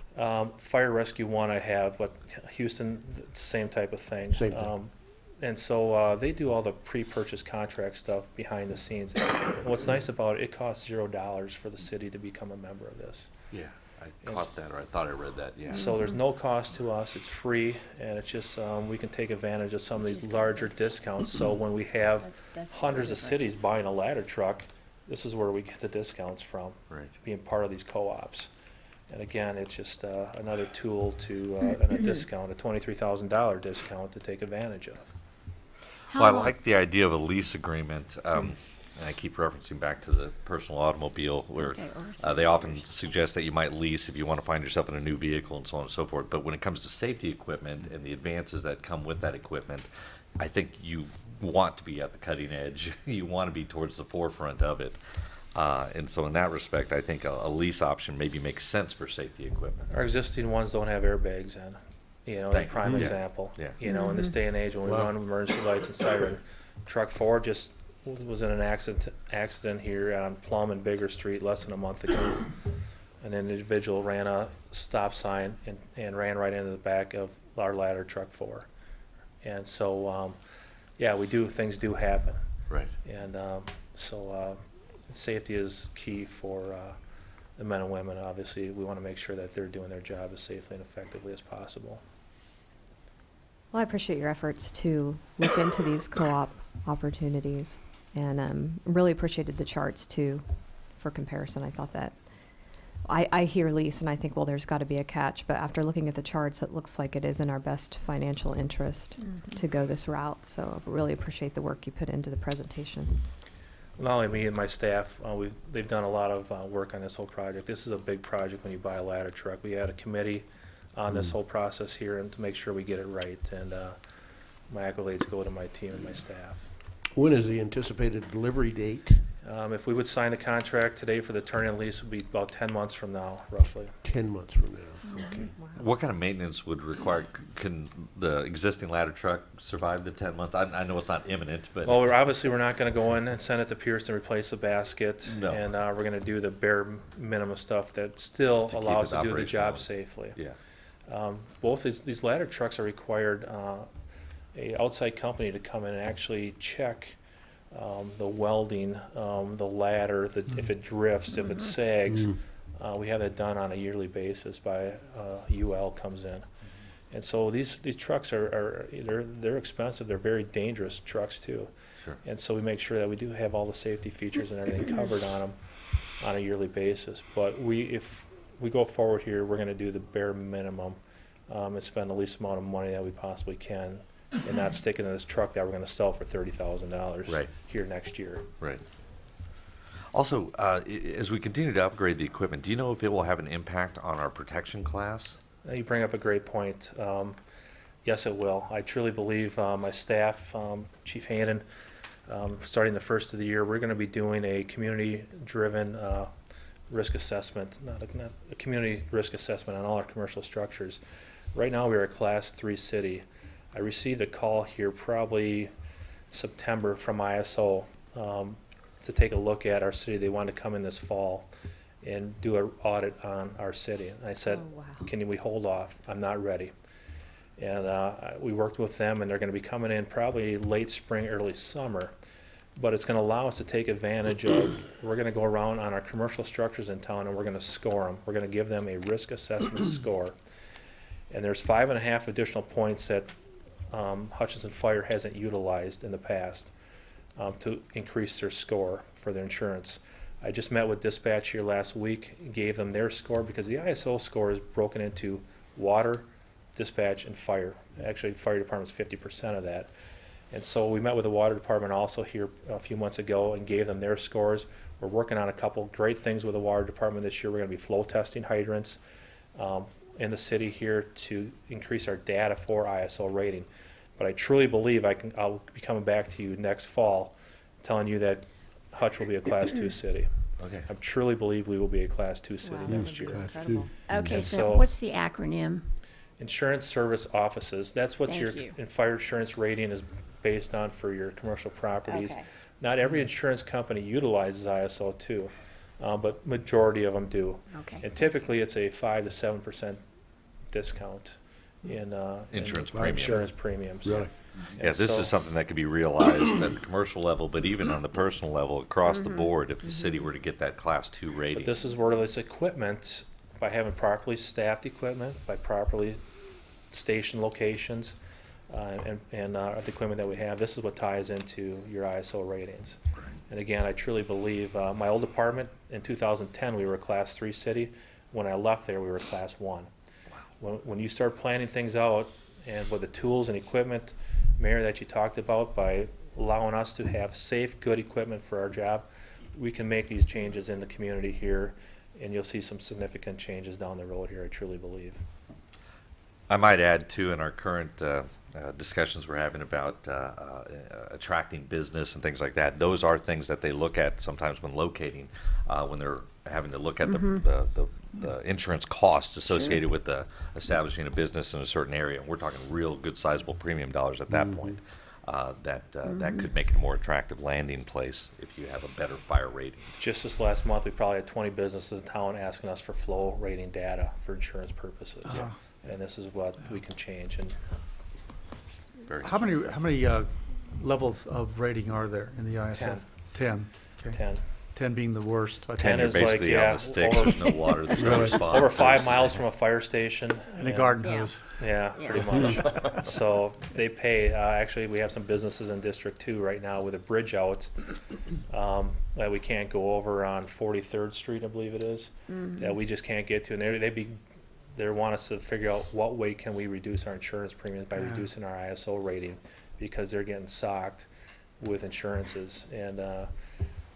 Fire Rescue One I have, but Houston, same type of thing. Same thing. And so they do all the pre-purchase contract stuff behind the scenes. And what's nice about it, it costs $0 for the city to become a member of this. Yeah. I caught that, or I thought I read that, yeah. So there's no cost to us, it's free, and it's just, we can take advantage of some of these larger discounts. So when we have hundreds of cities buying a ladder truck, this is where we get the discounts from, Right. being part of these co-ops. And again, it's just another tool to, and a discount, a $23,000 discount to take advantage of. Well, I like the idea of a lease agreement, and I keep referencing back to the personal automobile, where they often suggest that you might lease if you want to find yourself in a new vehicle and so on and so forth. But when it comes to safety equipment and the advances that come with that equipment, I think you want to be at the cutting edge. You want to be towards the forefront of it. And so in that respect, I think a lease option maybe makes sense for safety equipment. Our existing ones don't have airbags in. You know, a prime example. Yeah. You know, in this day and age when we run emergency lights and siren, truck 4 just was in an accident here on Plum and Bigger Street less than a month ago. An individual ran a stop sign and ran right into the back of our ladder truck 4. And so, yeah, things do happen. Right. And so safety is key for the men and women. Obviously, we want to make sure that they're doing their job as safely and effectively as possible. Well, I appreciate your efforts to look into these co-op opportunities, and really appreciated the charts too for comparison. I thought that I hear lease and I think, well, there's got to be a catch, but after looking at the charts, it looks like it is in our best financial interest to go this route. So I really appreciate the work you put into the presentation. Not only me and my staff, they've done a lot of work on this whole project. This is a big project when you buy a ladder truck. We had a committee on this whole process here and to make sure we get it right. And my accolades go to my team and my staff. When is the anticipated delivery date? If we would sign the contract today for the turn-in lease, it would be about 10 months from now, roughly. 10 months from now, okay. What kind of maintenance would require? Can the existing ladder truck survive the 10 months? I know it's not imminent, but well, we're not going to go in and send it to Pierce and replace the basket, and we're going to do the bare minimum stuff that still allows us to do the job safely. Yeah. Both these ladder trucks are required a outside company to come in and actually check the welding, the ladder, if it drifts, if it sags. We have that done on a yearly basis by UL comes in. And so these trucks they're expensive. They're very dangerous trucks too. Sure. And so we make sure that we do have all the safety features and everything covered on them on a yearly basis. But if we go forward here, we're going to do the bare minimum and spend the least amount of money that we possibly can, and not sticking in this truck that we're going to sell for $30,000 here next year. Right. Also, as we continue to upgrade the equipment, do you know if it will have an impact on our protection class? You bring up a great point. Yes, it will. I truly believe my staff, Chief Hannon, starting the first of the year, we're going to be doing a community-driven risk assessment, not a community risk assessment on all our commercial structures. Right now, we are a Class 3 city. I received a call here probably September from ISO to take a look at our city. They wanted to come in this fall and do an audit on our city. And I said, can we hold off? I'm not ready. And we worked with them, and they're going to be coming in probably late spring, early summer. But it's going to allow us to take advantage of, we're going to go around on our commercial structures in town, and we're going to score them. We're going to give them a risk assessment score. And there's 5.5 additional points that Hutchinson Fire hasn't utilized in the past to increase their score for their insurance. I just met with dispatch here last week, gave them their score, because the ISO score is broken into water, dispatch, and fire. Actually, the fire department's 50% of that. And so we met with the water department also here a few months ago and gave them their scores. We're working on a couple great things with the water department this year. We're going to be flow testing hydrants in the city here to increase our data for ISO rating. But I truly believe I'll be coming back to you next fall telling you that Hutch will be a Class 2 city. Okay. I truly believe we will be a Class 2 city next year. Okay, And so what's the acronym? Insurance Service Offices. That's what your fire insurance rating is based on for your commercial properties. Okay. Not every insurance company utilizes ISO 2, but majority of them do. Okay. And typically it's a 5 to 7% discount in Insurance premiums. Really? Yeah, this is something that could be realized at the commercial level, but even on the personal level across the board if the city were to get that Class 2 rating. But this is where this equipment by having properly staffed equipment, by properly station locations, and the equipment that we have. This is what ties into your ISO ratings. And again, I truly believe, my old department, in 2010, we were a Class 3 city. When I left there, we were a Class 1. When you start planning things out, and with the tools and equipment, Mayor, that you talked about, by allowing us to have safe, good equipment for our job, we can make these changes in the community here, and you'll see some significant changes down the road here, I truly believe. I might add, too, in our current discussions we're having about attracting business and things like that, those are things that they look at sometimes when locating, when they're having to look at the insurance cost associated with establishing a business in a certain area. And we're talking real good sizable premium dollars at that point. That could make it a more attractive landing place if you have a better fire rating. Just this last month, we probably had 20 businesses in town asking us for flow rating data for insurance purposes. And this is what we can change. And how many levels of rating are there in the ISO? 10. Okay. 10. 10 being the worst. 10 is like, on the stick, there's no water, there's no response. Over 5 miles from a fire station. And a garden hose. Yeah, pretty much. So they pay, actually, we have some businesses in District 2 right now with a bridge out that we can't go over on 43rd Street, I believe it is, that we just can't get to. And they want us to figure out what way can we reduce our insurance premiums by reducing our ISO rating, because they're getting socked with insurances. And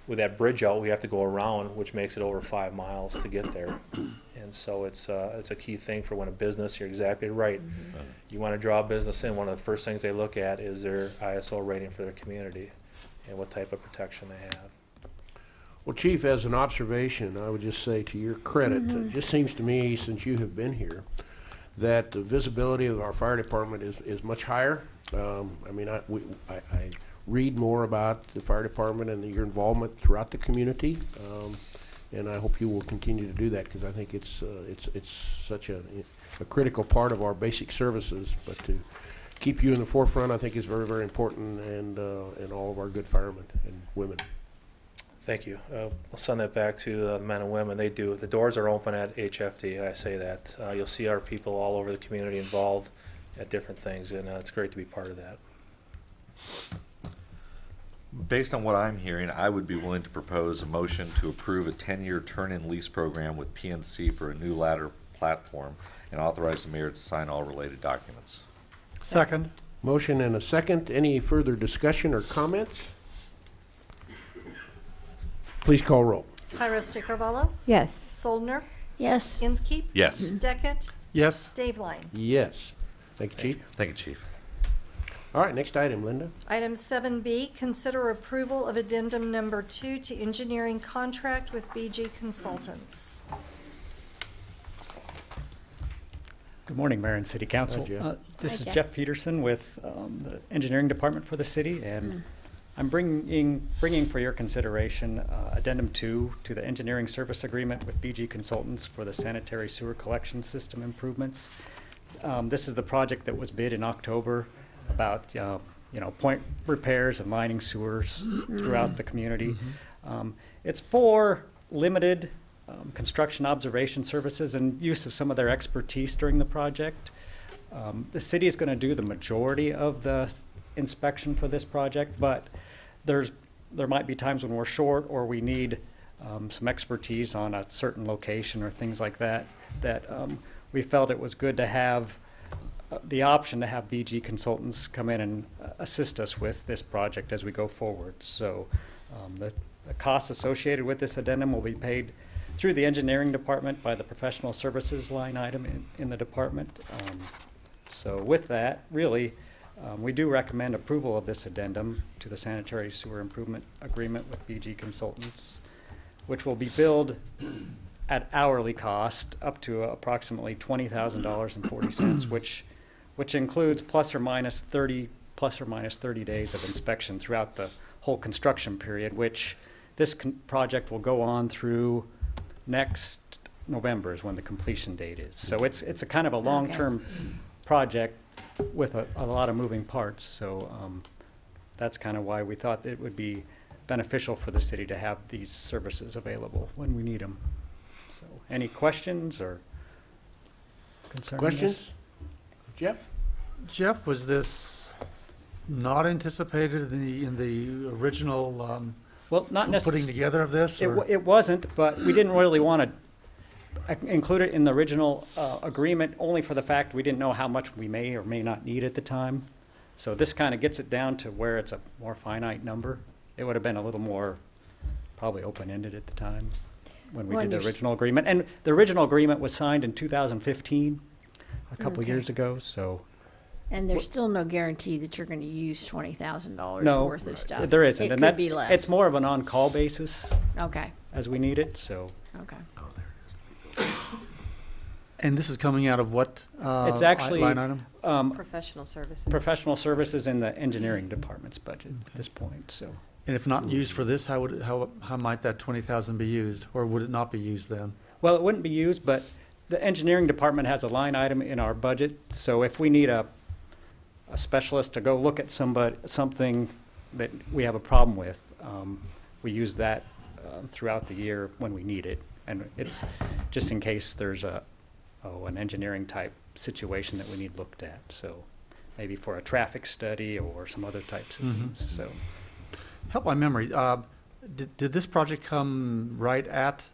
with that bridge out, we have to go around, which makes it over 5 miles to get there. And so it's a key thing for when a business, you're exactly right. You want to draw a business in, one of the first things they look at is their ISO rating for their community and what type of protection they have. Well, Chief, as an observation, I would just say to your credit, it just seems to me, since you have been here, that the visibility of our fire department is much higher. I mean, I read more about the fire department and your involvement throughout the community, and I hope you will continue to do that, because I think it's such a critical part of our basic services. But to keep you in the forefront, I think is very, very important, and all of our good firemen and women. Thank you. I'll send that back to the men and women. They do. The doors are open at HFD. I say that. You'll see our people all over the community involved at different things, and it's great to be part of that. Based on what I'm hearing, I would be willing to propose a motion to approve a 10-year turn-in lease program with PNC for a new ladder platform and authorize the mayor to sign all related documents. Second. Motion and a second. Any further discussion or comments? Please call roll. Tyros Carvalho? Yes. Soldner? Yes. Inskeep? Yes. Deckett? Yes. Dave Line. Yes. Thank you, Chief. Thank you, Chief. All right, next item, Linda. Item 7B, consider approval of addendum number 2 to engineering contract with BG Consultants. Good morning, Mayor and City Council. Hi, Jeff. This Hi, is Jeff. Jeff Peterson with the Engineering Department for the city, and I'm bringing for your consideration addendum 2 to the engineering service agreement with BG Consultants for the sanitary sewer collection system improvements. This is the project that was bid in October about point repairs and lining sewers throughout the community. It's for limited construction observation services and use of some of their expertise during the project. The city is going to do the majority of the inspection for this project, but there might be times when we're short or we need some expertise on a certain location or things like that, we felt it was good to have the option to have BG Consultants come in and assist us with this project as we go forward. So the costs associated with this addendum will be paid through the engineering department by the professional services line item in the department. So with that, really, we do recommend approval of this addendum to the sanitary sewer improvement agreement with BG Consultants, which will be billed at hourly cost up to approximately $20,040, which includes plus or minus 30 days of inspection throughout the whole construction period, which this project will go on through next November is when the completion date is. So it's a kind of a long-term project with a lot of moving parts. So that's kind of why we thought it would be beneficial for the city to have these services available when we need them. So, any questions or concerns? Questions? Jeff? Jeff, was this not anticipated in the original Well, not putting necessarily. together of this? or- It wasn't, but we didn't really want to include it in the original agreement, only for the fact we didn't know how much we may or may not need at the time. So this kind of gets it down to where it's a more finite number. It would have been a little more probably open-ended at the time when we Well, did the and you're original agreement. And the original agreement was signed in 2015, a couple Okay. years ago, so. And there's still no guarantee that you're going to use $20,000 No, worth of stuff. there isn't. It and could that, be less. It's more of an on-call basis Okay, as we need it, so. okay. And this is coming out of what It's actually line item? Professional services. Professional services in the engineering department's budget at this point, so. And if not used for this, how might that 20,000 be used, or would it not be used then? Well, it wouldn't be used, but the engineering department has a line item in our budget, so if we need a specialist to go look at something that we have a problem with, we use that throughout the year when we need it. And it's just in case there's an engineering type situation that we need looked at, so maybe for a traffic study or some other types of things, so. Help my memory. Did this project come right at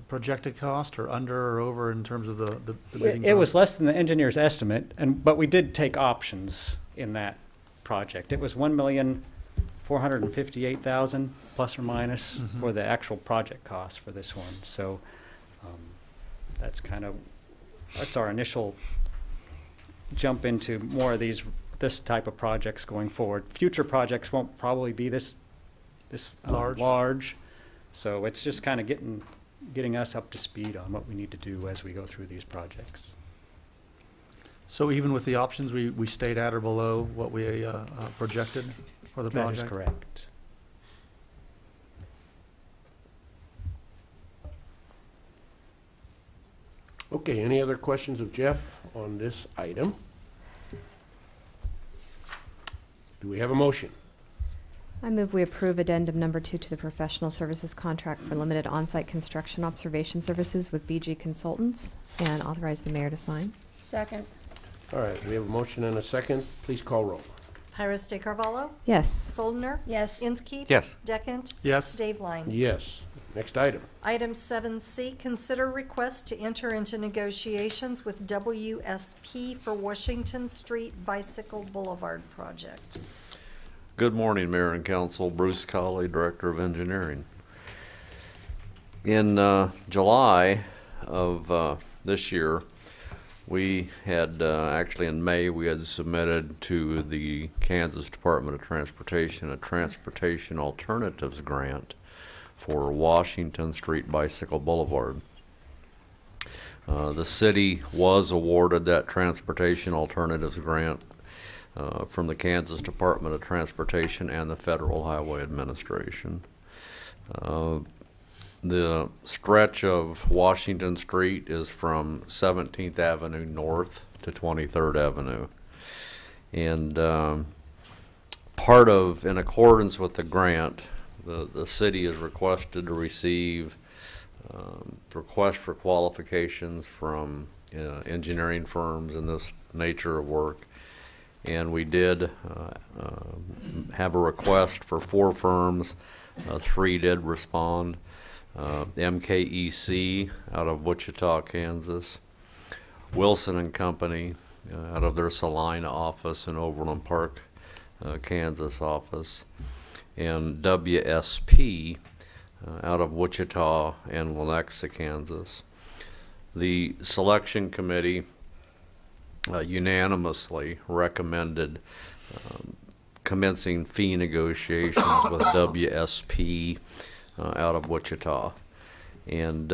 projected cost, or under or over in terms of the bidding? It was less than the engineer's estimate, but we did take options in that project. It was $1,458,000 plus or minus for the actual project cost for this one. So that's our initial jump into more of this type of projects going forward. Future projects won't probably be this large. So it's just kind of getting us up to speed on what we need to do as we go through these projects. So even with the options, we stayed at or below what we projected for the project? That is correct. Okay, any other questions of Jeff on this item? Do we have a motion? I move we approve addendum number 2 to the professional services contract for limited on-site construction observation services with BG Consultants and authorize the mayor to sign. Second. All right, we have a motion and a second. Please call roll. Iris De Carvalho? Yes. Soldner? Yes. Inskeep? Yes. Deckent? Yes. Dave Line? Yes. Next item. Item 7C, consider request to enter into negotiations with WSP for Washington Street Bicycle Boulevard project. Good morning, Mayor and Council. Bruce Colley, Director of Engineering. In July of this year, we had, actually in May, we had submitted to the Kansas Department of Transportation a Transportation Alternatives Grant for Washington Street Bicycle Boulevard. The city was awarded that Transportation Alternatives Grant from the Kansas Department of Transportation and the Federal Highway Administration. The stretch of Washington Street is from 17th Avenue North to 23rd Avenue. And in accordance with the grant, the city is requested to receive requests for qualifications from engineering firms in this nature of work. And we did have a request for 4 firms. 3 did respond. MKEC out of Wichita, Kansas. Wilson and Company out of their Salina office in Overland Park, Kansas office. And WSP out of Wichita and Lenexa, Kansas. The selection committee unanimously recommended commencing fee negotiations with WSP out of Wichita. And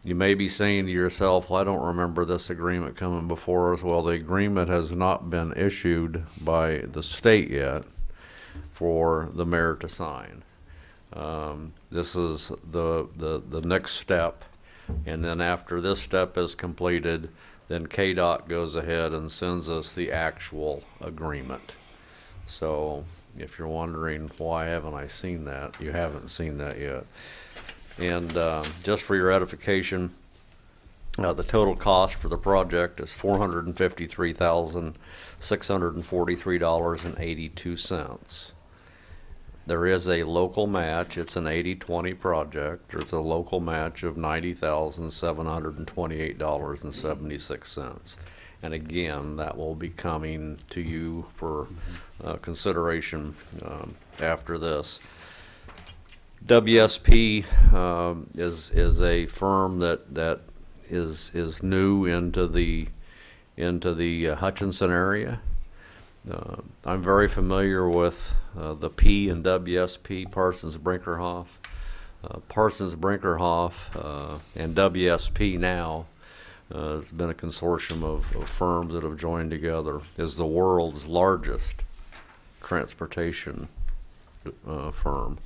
you may be saying to yourself, well, I don't remember this agreement coming before us. Well, the agreement has not been issued by the state yet for the mayor to sign. This is the next step, and then after this step is completed, then KDOT goes ahead and sends us the actual agreement. So if you're wondering why haven't I seen that, you haven't seen that yet. And just for your edification, the total cost for the project is $453,643.82. There is a local match. It's an 80-20 project. There's a local match of $90,728.76. And again, that will be coming to you for consideration after this. WSP is a firm that is new into the Hutchinson area. I'm very familiar with the P and WSP, Parsons Brinkerhoff. Parsons Brinkerhoff and WSP now has been a consortium of firms that have joined together, is the world's largest transportation firm.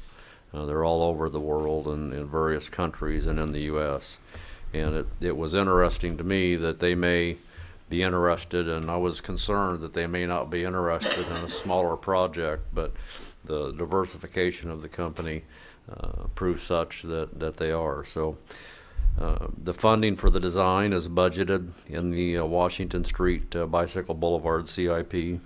They're all over the world and in various countries and in the U.S. And it was interesting to me that they may be interested, and I was concerned that they may not be interested in a smaller project, but the diversification of the company proves such that they are. So the funding for the design is budgeted in the Washington Street Bicycle Boulevard CIP,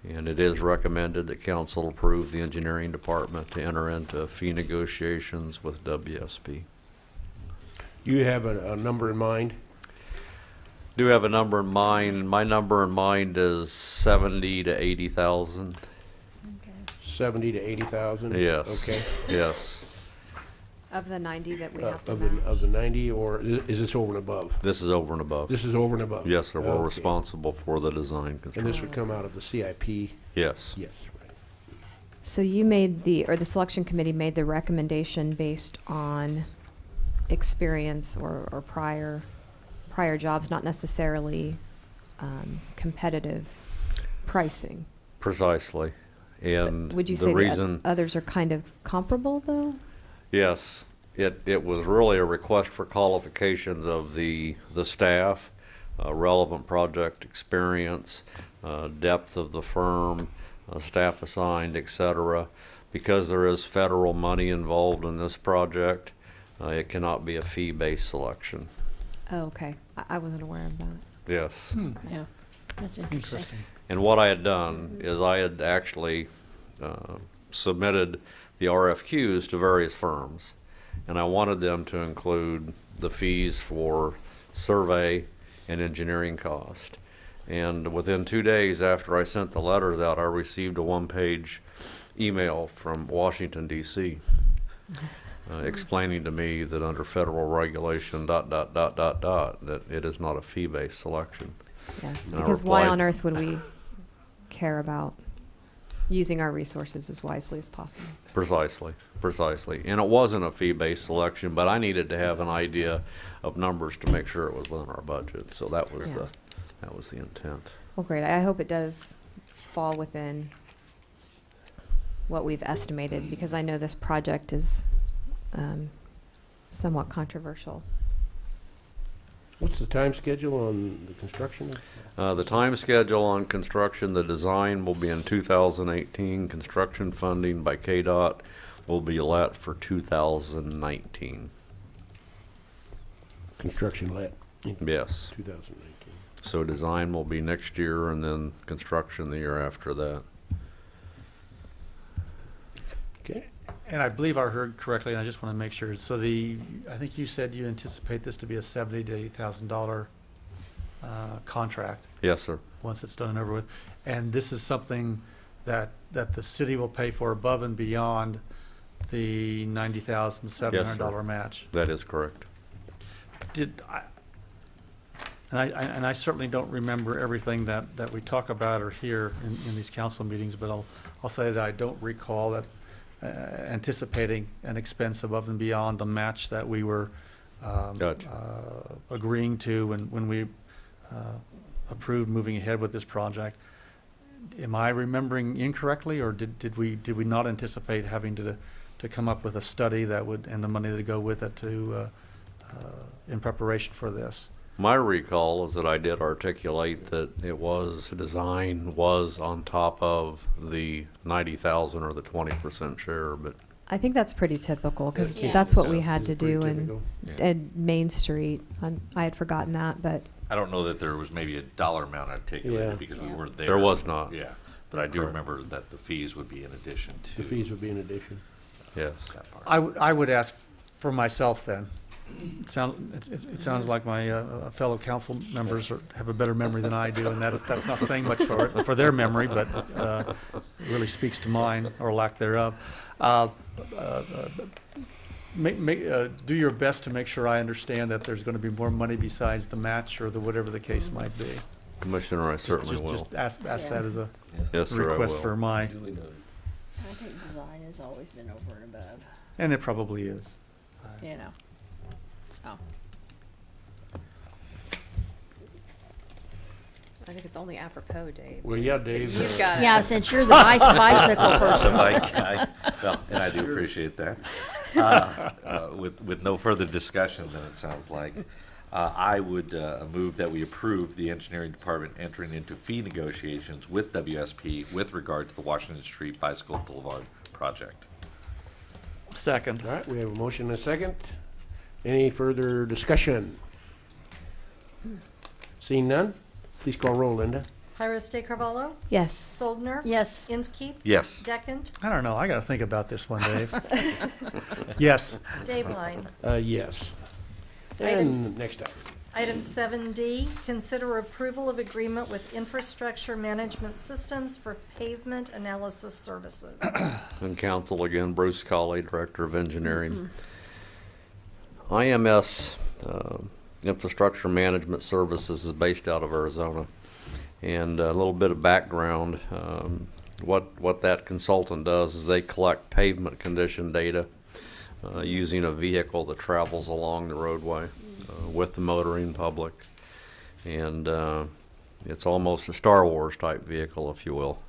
and it is recommended that council approve the engineering department to enter into fee negotiations with WSP. You have a number in mind? Do have a number in mind. My number in mind is 70 to 80,000. 70 to 80,000? Yes. Okay. Yes. Of the 90 that we have to Of match? the 90, or is this over and above? This is over and above. This is over and above? Yes, sir. We're Okay. responsible for the design. And this would come out of the CIP? Yes. Yes, right. So you made the selection committee made the recommendation based on experience or prior jobs, not necessarily competitive pricing. Precisely. And Would you the say reason, the others are kind of comparable, though? yes, it was really a request for qualifications of the staff, relevant project experience, depth of the firm, staff assigned, etc. Because there is federal money involved in this project, it cannot be a fee-based selection. Oh, okay. I wasn't aware of that. Yes. Yeah, that's interesting. And what I had done is I had actually submitted the RFQs to various firms, and I wanted them to include the fees for survey and engineering cost. And within 2 days after I sent the letters out, I received a one-page email from Washington, D.C. Explaining to me that under federal regulation, that it is not a fee-based selection. Yes, And I because why replied- on earth would we care about using our resources as wisely as possible? Precisely, precisely. And it wasn't a fee-based selection, but I needed to have an idea of numbers to make sure it was within our budget. So that was Yeah. that was the intent. Well, great. I hope it does fall within what we've estimated, because I know this project is somewhat controversial. What's the time schedule on the construction? The time schedule on construction, the design will be in 2018. Construction funding by KDOT will be let for 2019. Construction let? Yes. 2019. So design will be next year, and then construction the year after that. Okay. And I believe I heard correctly, and I just want to make sure. So I think you said you anticipate this to be a $70,000 to $80,000 contract Yes, sir. once it's done and over with. And this is something that the city will pay for above and beyond the $90,700 match. That is correct. And I certainly don't remember everything that we talk about or hear in these council meetings, but I'll say that I don't recall that anticipating an expense above and beyond the match that we were agreeing to when we approved moving ahead with this project. Am I remembering incorrectly, or did we not anticipate having to come up with a study that would, and the money to go with it to in preparation for this? My recall is that I did articulate that design was on top of the 90,000 or the 20% share, but I think that's pretty typical, because Yeah. that's what we Yeah. had to Pretty do typical. in Main Street. I had forgotten that, but I don't know that there was maybe a dollar amount articulated Yeah. because we weren't there. There was not. Yeah, but I do Correct. remember that the fees would be in addition to. The fees would be in addition. Yes. that part. I would ask for myself then. It sounds like my fellow council members have a better memory than I do, and that's not saying much for their memory, but it really speaks to mine, or lack thereof. Do your best to make sure I understand that there's going to be more money besides the match or the whatever the case might be. Commissioner, I certainly will. Just ask that as a Yes, sir, I request will. for my, I think design has always been over and above, and it probably is. you know, so. I think it's only apropos, Dave. Well, yeah, Dave. You've got it. Yeah, since you're the bicycle person. Well, and I do appreciate that. With no further discussion, then it sounds like I would move that we approve the engineering department entering into fee negotiations with WSP with regard to the Washington Street Bicycle Boulevard project. Second. All right, we have a motion and a second. Any further discussion? Seeing none, please call roll, Linda. Iris De Carvalho? Yes. Soldner? Yes. Inskeep? Yes. Deckent? I don't know. I got to think about this one, Dave. Yes. Dave Line. Yes. Items- And next item. Item 7D, consider approval of agreement with Infrastructure Management Systems for pavement analysis services. And council again, Bruce Colley, Director of Engineering. IMS Infrastructure Management Services is based out of Arizona. And a little bit of background, what that consultant does is they collect pavement condition data using a vehicle that travels along the roadway with the motoring public. And it's almost a Star Wars type vehicle, if you will.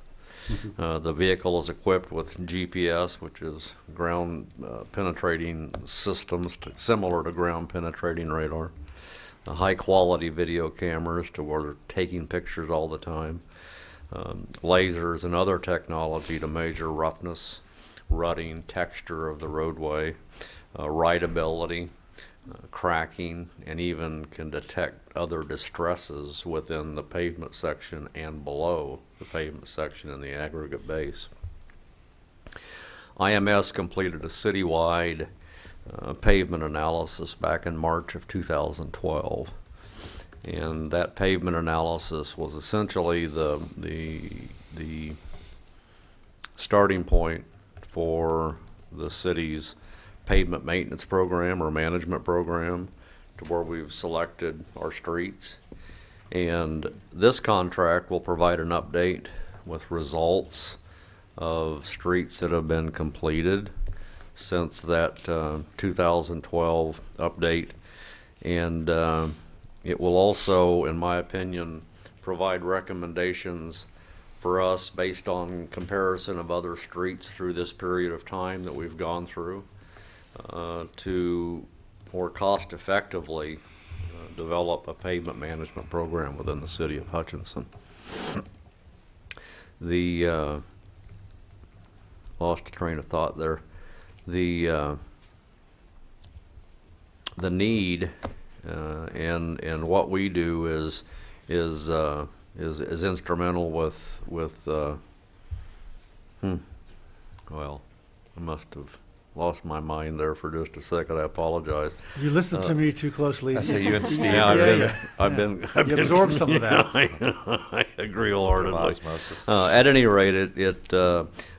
The vehicle is equipped with GPS, which is ground penetrating systems similar to ground penetrating radar. High quality video cameras to where they're taking pictures all the time. Lasers and other technology to measure roughness, rutting, texture of the roadway, rideability, cracking, and even can detect other distresses within the pavement section and below the pavement section in the aggregate base. IMS completed a citywide pavement analysis back in March of 2012, and that pavement analysis was essentially the starting point for the city's pavement maintenance program or management program, to where we've selected our streets. And this contract will provide an update with results of streets that have been completed since that 2012 update. And it will also, in my opinion, provide recommendations for us based on comparison of other streets through this period of time that we've gone through, to more cost effectively develop a pavement management program within the city of Hutchinson. The lost a train of thought there. The need and what we do is instrumental with well, I must have lost my mind there for just a second. I apologize. You listened to me too closely. I say you and Steve. Yeah, I've been You absorbed some of that. I agree wholeheartedly. Osmosis. At any rate, it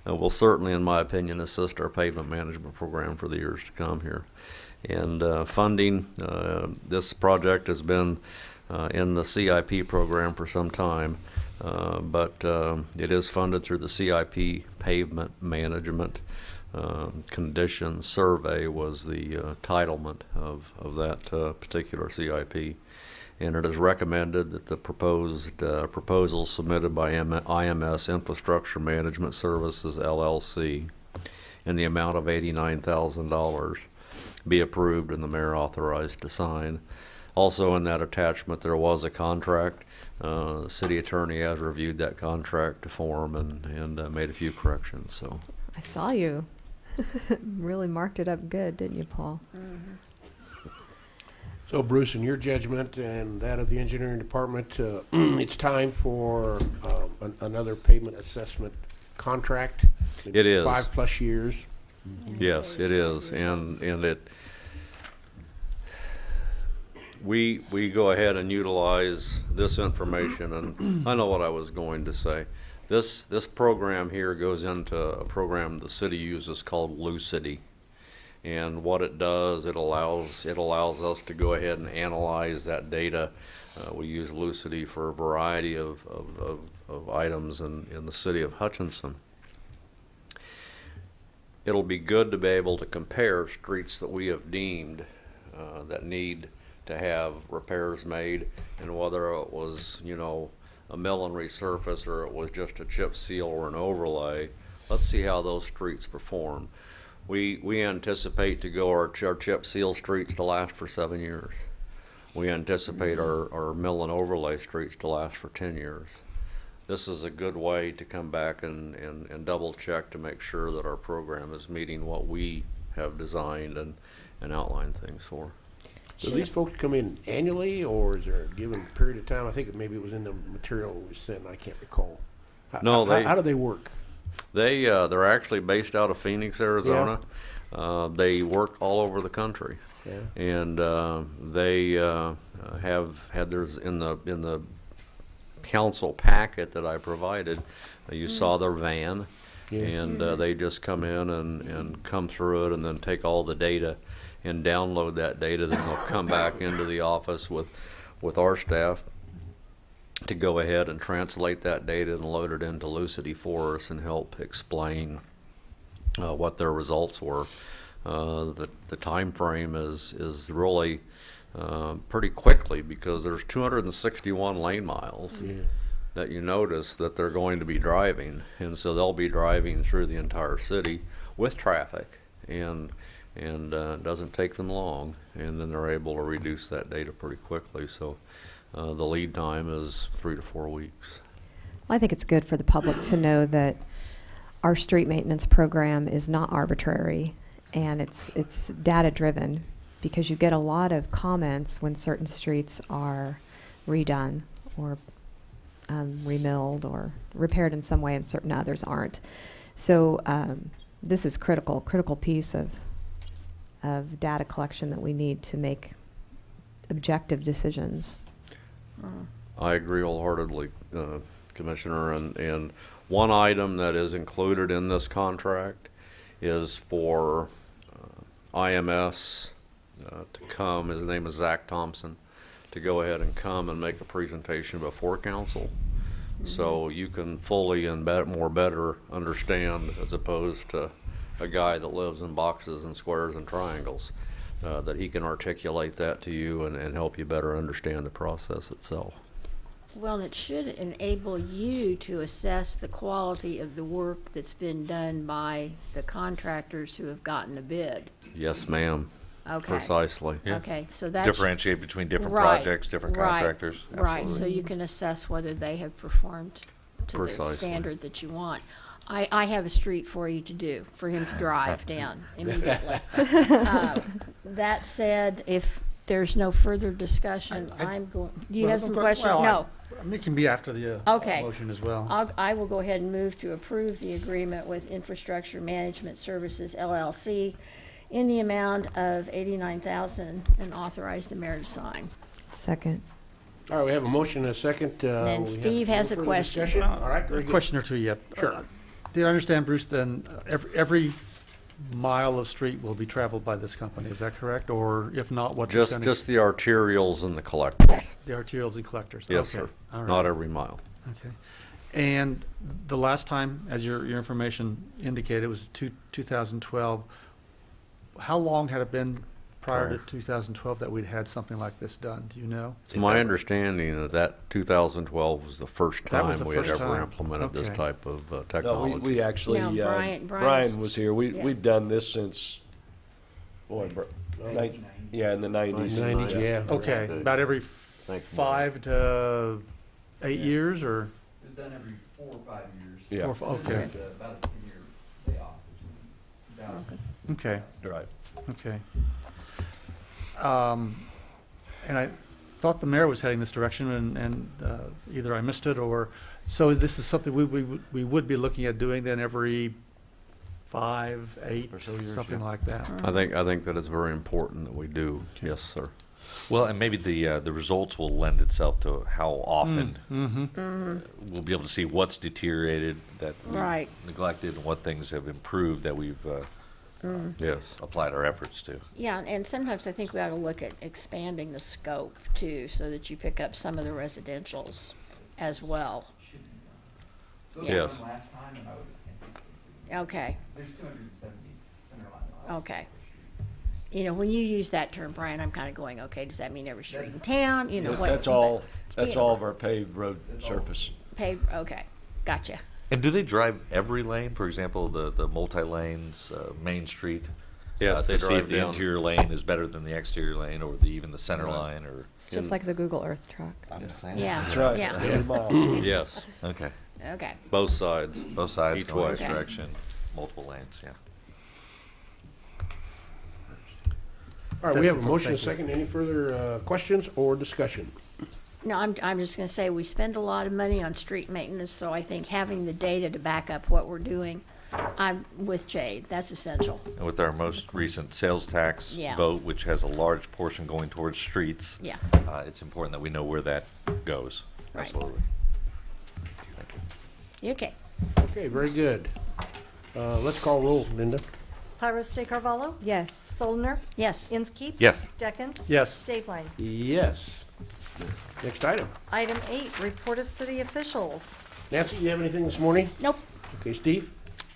will certainly, in my opinion, assist our pavement management program for the years to come here. And funding, this project has been in the CIP program for some time, but it is funded through the CIP pavement management. Condition survey was the titlement of that particular CIP, and it is recommended that the proposed proposal submitted by IMS Infrastructure Management Services LLC in the amount of $89,000 be approved and the mayor authorized to sign. Also in that attachment there was a contract. The city attorney has reviewed that contract to form and made a few corrections. So I saw you. Really marked it up good, didn't you, Paul? So Bruce, in your judgment and that of the engineering department, it's time for another pavement assessment contract? It is. 5+ years. Yes, it is, and we go ahead and utilize this information, and I know what I was going to say. This program here goes into a program the city uses called Lucity, and what it does, it allows us to go ahead and analyze that data. We use Lucity for a variety of items in the city of Hutchinson. It'll be good to be able to compare streets that we have deemed that need to have repairs made, and whether it was, you know, a mill and resurface or it was just a chip seal or an overlay. Let's see how those streets perform. We anticipate to go our chip seal streets to last for 7 years. We anticipate our mill and overlay streets to last for 10 years. This is a good way to come back and double check to make sure that our program is meeting what we have designed and outlined things for. So these folks come in annually, or is there a given period of time? I think maybe it was in the material we sent. I can't recall. How do they work? They're actually based out of Phoenix, Arizona. Yeah. They work all over the country. Yeah. And they have had theirs in the council packet that I provided. You saw their van, and they just come in and come through it and then take all the data and download that data. Then they'll come back into the office with our staff to go ahead and translate that data and load it into Lucity for us and help explain what their results were. The time frame is really pretty quickly, because there's 261 lane miles that you notice that they're going to be driving, and so they'll be driving through the entire city with traffic, and it doesn't take them long, and then they're able to reduce that data pretty quickly. So the lead time is 3 to 4 weeks. Well, I think it's good for the public to know that our street maintenance program is not arbitrary, and it's data driven, because you get a lot of comments when certain streets are redone or remilled or repaired in some way and certain others aren't. So this is critical piece of data collection that we need to make objective decisions. I agree wholeheartedly, Commissioner, and one item that is included in this contract is for IMS to come. His name is Zach Thompson, to go ahead and come and make a presentation before council, so you can fully and better understand, as opposed to a guy that lives in boxes and squares and triangles, that he can articulate that to you and help you better understand the process itself. Well, it should enable you to assess the quality of the work that's been done by the contractors who have gotten a bid. Yes, ma'am. Okay. Precisely. Yeah. Okay, so that's Differentiate between different projects, different contractors. Right, so Absolutely. you can assess whether they have performed to the Precisely. standard that you want. I have a street for you to do, for him to drive down immediately. That said, if there's no further discussion, I'm going, do you have some questions? No. It can be after the Okay. motion as well. I will go ahead and move to approve the agreement with Infrastructure Management Services LLC in the amount of $89,000 and authorize the mayor to sign. Second. All right, we have a motion and a second. Then Steve has a further question. discussion? All right, A very good. question or two yet. Sure. Do I understand, Bruce, then every mile of street will be traveled by this company, is that correct? Or if not, what percentage? Just the arterials and the collectors. The arterials and collectors? Yes, Okay. sir. All right. Not every mile. Okay. And the last time, as your information indicated, was 2012. How long had it been prior to 2012 that we'd had something like this done? Do you know? It's my understanding that 2012 was the first That was time the we had first ever time. implemented this Okay. type of No, technology. we actually, Yeah, Brian was here. yeah. We've done this since, boy, in the 90s. 90s, yeah. Okay, about every Thank you. 5 to 8 years, or? It was done every 4 or 5 years. Yeah. Okay. About a 10-year layoff between Okay, Right. okay. And I thought the mayor was heading this direction, and either I missed it, or, so this is something we would be looking at doing then every 5, 8, Or so years, something yeah. like that. I think that it's very important that we do. Yes, sir. Well, and maybe the results will lend itself to how often we'll be able to see what's deteriorated, that we've Right. neglected, and what things have improved that we've yes, applied our efforts to. Yeah, and sometimes I think we ought to look at expanding the scope too, so that you pick up some of the residentials as well. Yes. Okay. Okay. You know, when you use that term, Brian, I'm kind of going, okay, does that mean every street in town? You know, what? That's all, but- that's all of our paved road surface. Paved, okay, gotcha. And do they drive every lane? For example, the multi-lanes, Main Street? Yes, they to see drive if the down. interior lane is better than the exterior lane, or even the center line, or? It's just like the Google Earth truck. I'm saying. Yeah. That's right. Yeah. Every mile. Yes, Okay. Okay. both sides. Both sides Each going way. each direction, multiple lanes, yeah. All right, we have a That's- motion, and a thank you. second. Any further questions or discussion? No, I'm just gonna say, we spend a lot of money on street maintenance, so I think having the data to back up what we're doing, I'm with Jade, that's essential. And with our most recent sales tax Yeah. vote, which has a large portion going towards streets, Yeah. it's important that we know where that goes. Right. Absolutely. Okay. Okay, very good. Let's call roll, Linda. Pyros de Carvalho? Yes. Soldner? Yes. Inskeep? Yes. Deckent? Yes. Dateline? Yes. Next item. Item 8, report of city officials. Nancy, you have anything this morning? Nope. Okay, Steve?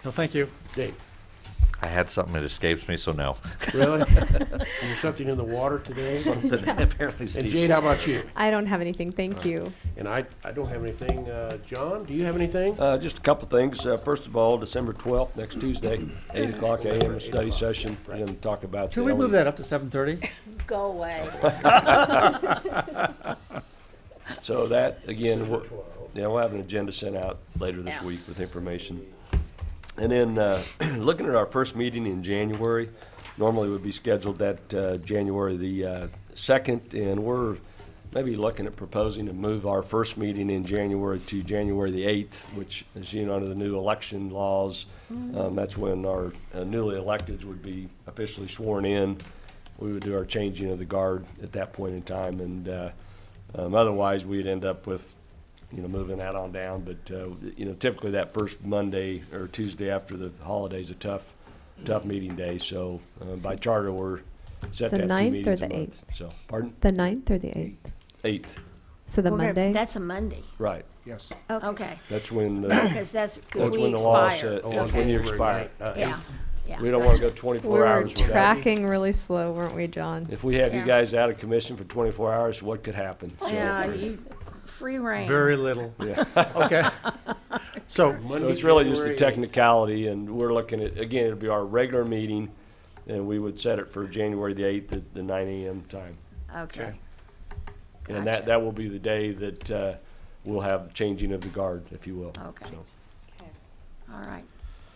No, thank you. Dave? I had something that escapes me, so no. Really? There's something in the water today? Something apparently And Steve. Jade, how about you? I don't have anything, thank you. And I don't have anything. John, do you have anything? Just a couple things. First of all, December 12th, next Tuesday, 8 o'clock a.m., a study session. We're going to talk about. Can we move that up to 7:30? Go away. So that, again, we'll have an agenda sent out later this Yeah. week with information. And then, looking at our first meeting in January, normally would be scheduled that January the 2nd, and we're maybe looking at proposing to move our first meeting in January to January the 8th, which, as you know, under the new election laws, that's when our newly electeds would be officially sworn in. We would do our changing of the guard at that point in time, and otherwise, we'd end up with, moving that on down. But, typically that first Monday or Tuesday after the holiday's a tough meeting day. So by charter, we're set The to have 2 9th or meetings a the month. So, pardon? The 9th or the 8th? 8th, So the We're gonna- Monday? That's a Monday. right. Yes. Okay. That's when, Because that's, that's we when the law expire. said, that's when you expire. Yeah, We yeah. don't want to go We 24 were hours without. tracking really slow, weren't we, John? If we have you Yeah. guys out of commission for 24 hours, what could happen? So- Yeah, free reign. Very little. Yeah. Okay. So, So it's really just a technicality, and we're looking at, again, it'll be our regular meeting, and we would set it for January the 8th at the 9 a.m. time. Okay. And Gotcha. that will be the day that we'll have changing of the guard, if you will. Okay. So, All right.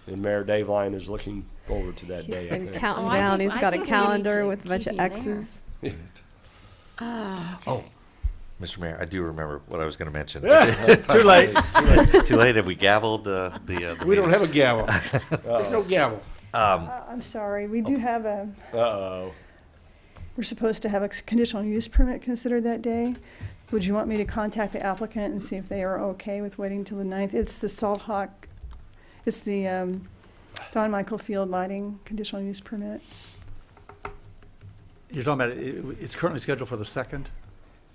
and Mayor Dave Line is looking forward to that He's day, I been think. counting Oh, I down, think- he's I got a think we need calendar to with a bunch keep of him there. X's. Oh, Mr. Mayor, I do remember what I was going to mention. Too late. Too late. Have we gavelled the We don't meeting? have a gavel. There's no gavel. I'm sorry, we do have Uh-oh. we're supposed to have a conditional use permit considered that day. Would you want me to contact the applicant and see if they are okay with waiting till the 9th? It's the Salt Hawk, it's the Don Michael Field lighting conditional use permit. You're talking about, it's currently scheduled for the 2nd?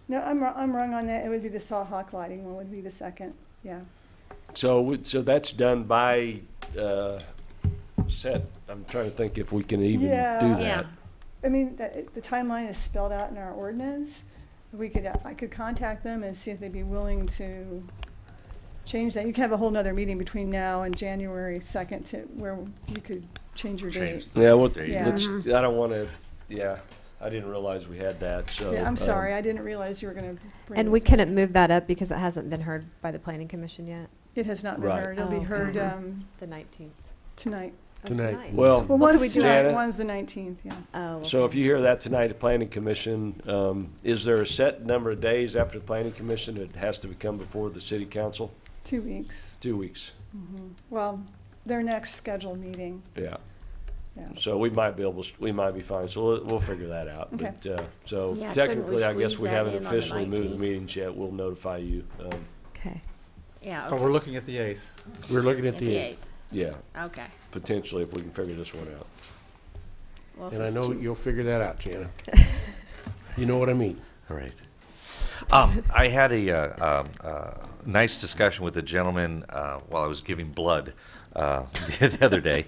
No, I'm wrong on that. It would be the Salt Hawk lighting one would be the 2nd, yeah. So that's done by, set, I'm trying to think if we can even do Yeah. that. Yeah. I mean, the timeline is spelled out in our ordinance. I could contact them and see if they'd be willing to change that. You could have a whole nother meeting between now and January 2nd to where you could change your date. Change the Yeah, well, date. Yeah. I don't want to, I didn't realize we had that, so. Yeah, I'm sorry, I didn't realize you were going to bring And we this up. couldn't move that up because it hasn't been heard by the planning commission yet? It has not been Right. heard. It'll be Oh, okay. heard The 19th. tonight. Tonight. Well, Well, one's we do tonight, Janet? one's the 19th, yeah. Oh, So if you hear that tonight at Planning Commission, is there a set number of days after the Planning Commission it has to come before the City Council? 2 weeks. 2 weeks, Well, their next scheduled meeting, yeah. yeah. So we might be fine, so we'll figure that out. Okay. But, so Yeah, couldn't we technically, I guess squeeze we that haven't in on the officially moved the 19th? meetings yet, we'll notify you. okay. Yeah, But we're looking at the 8th. We're looking at At the the 8th. 8th. Yeah, Okay. potentially if we can figure this one out. Well, if And I it's know too- you'll figure that out, Jana. You know what I mean. All right. I had a nice discussion with a gentleman while I was giving blood the other day,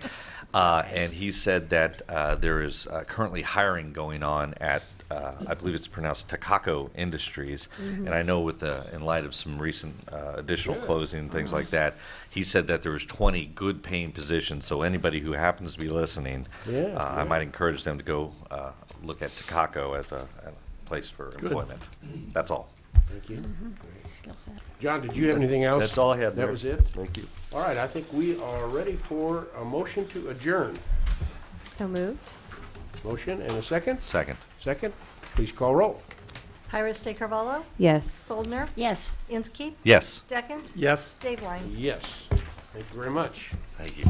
and he said that there is currently hiring going on at, I believe it's pronounced Takako Industries, and I know with in light of some recent additional closing and things like that, he said that there was 20 good-paying positions. So anybody who happens to be listening, I might encourage them to go look at Takako as a place for employment. That's all. Thank you. Skill set. John, did you have anything else? That's all I had, That Mayor. was it? Thank you. All right, I think we are ready for a motion to adjourn. So moved. Motion and a second? Second. Second. Please call roll. Iris De Carvalho, Yes. Soldner, Yes. Inskeep, Yes. Deckent, Yes. Dave Line. Yes. Thank you very much. Thank you.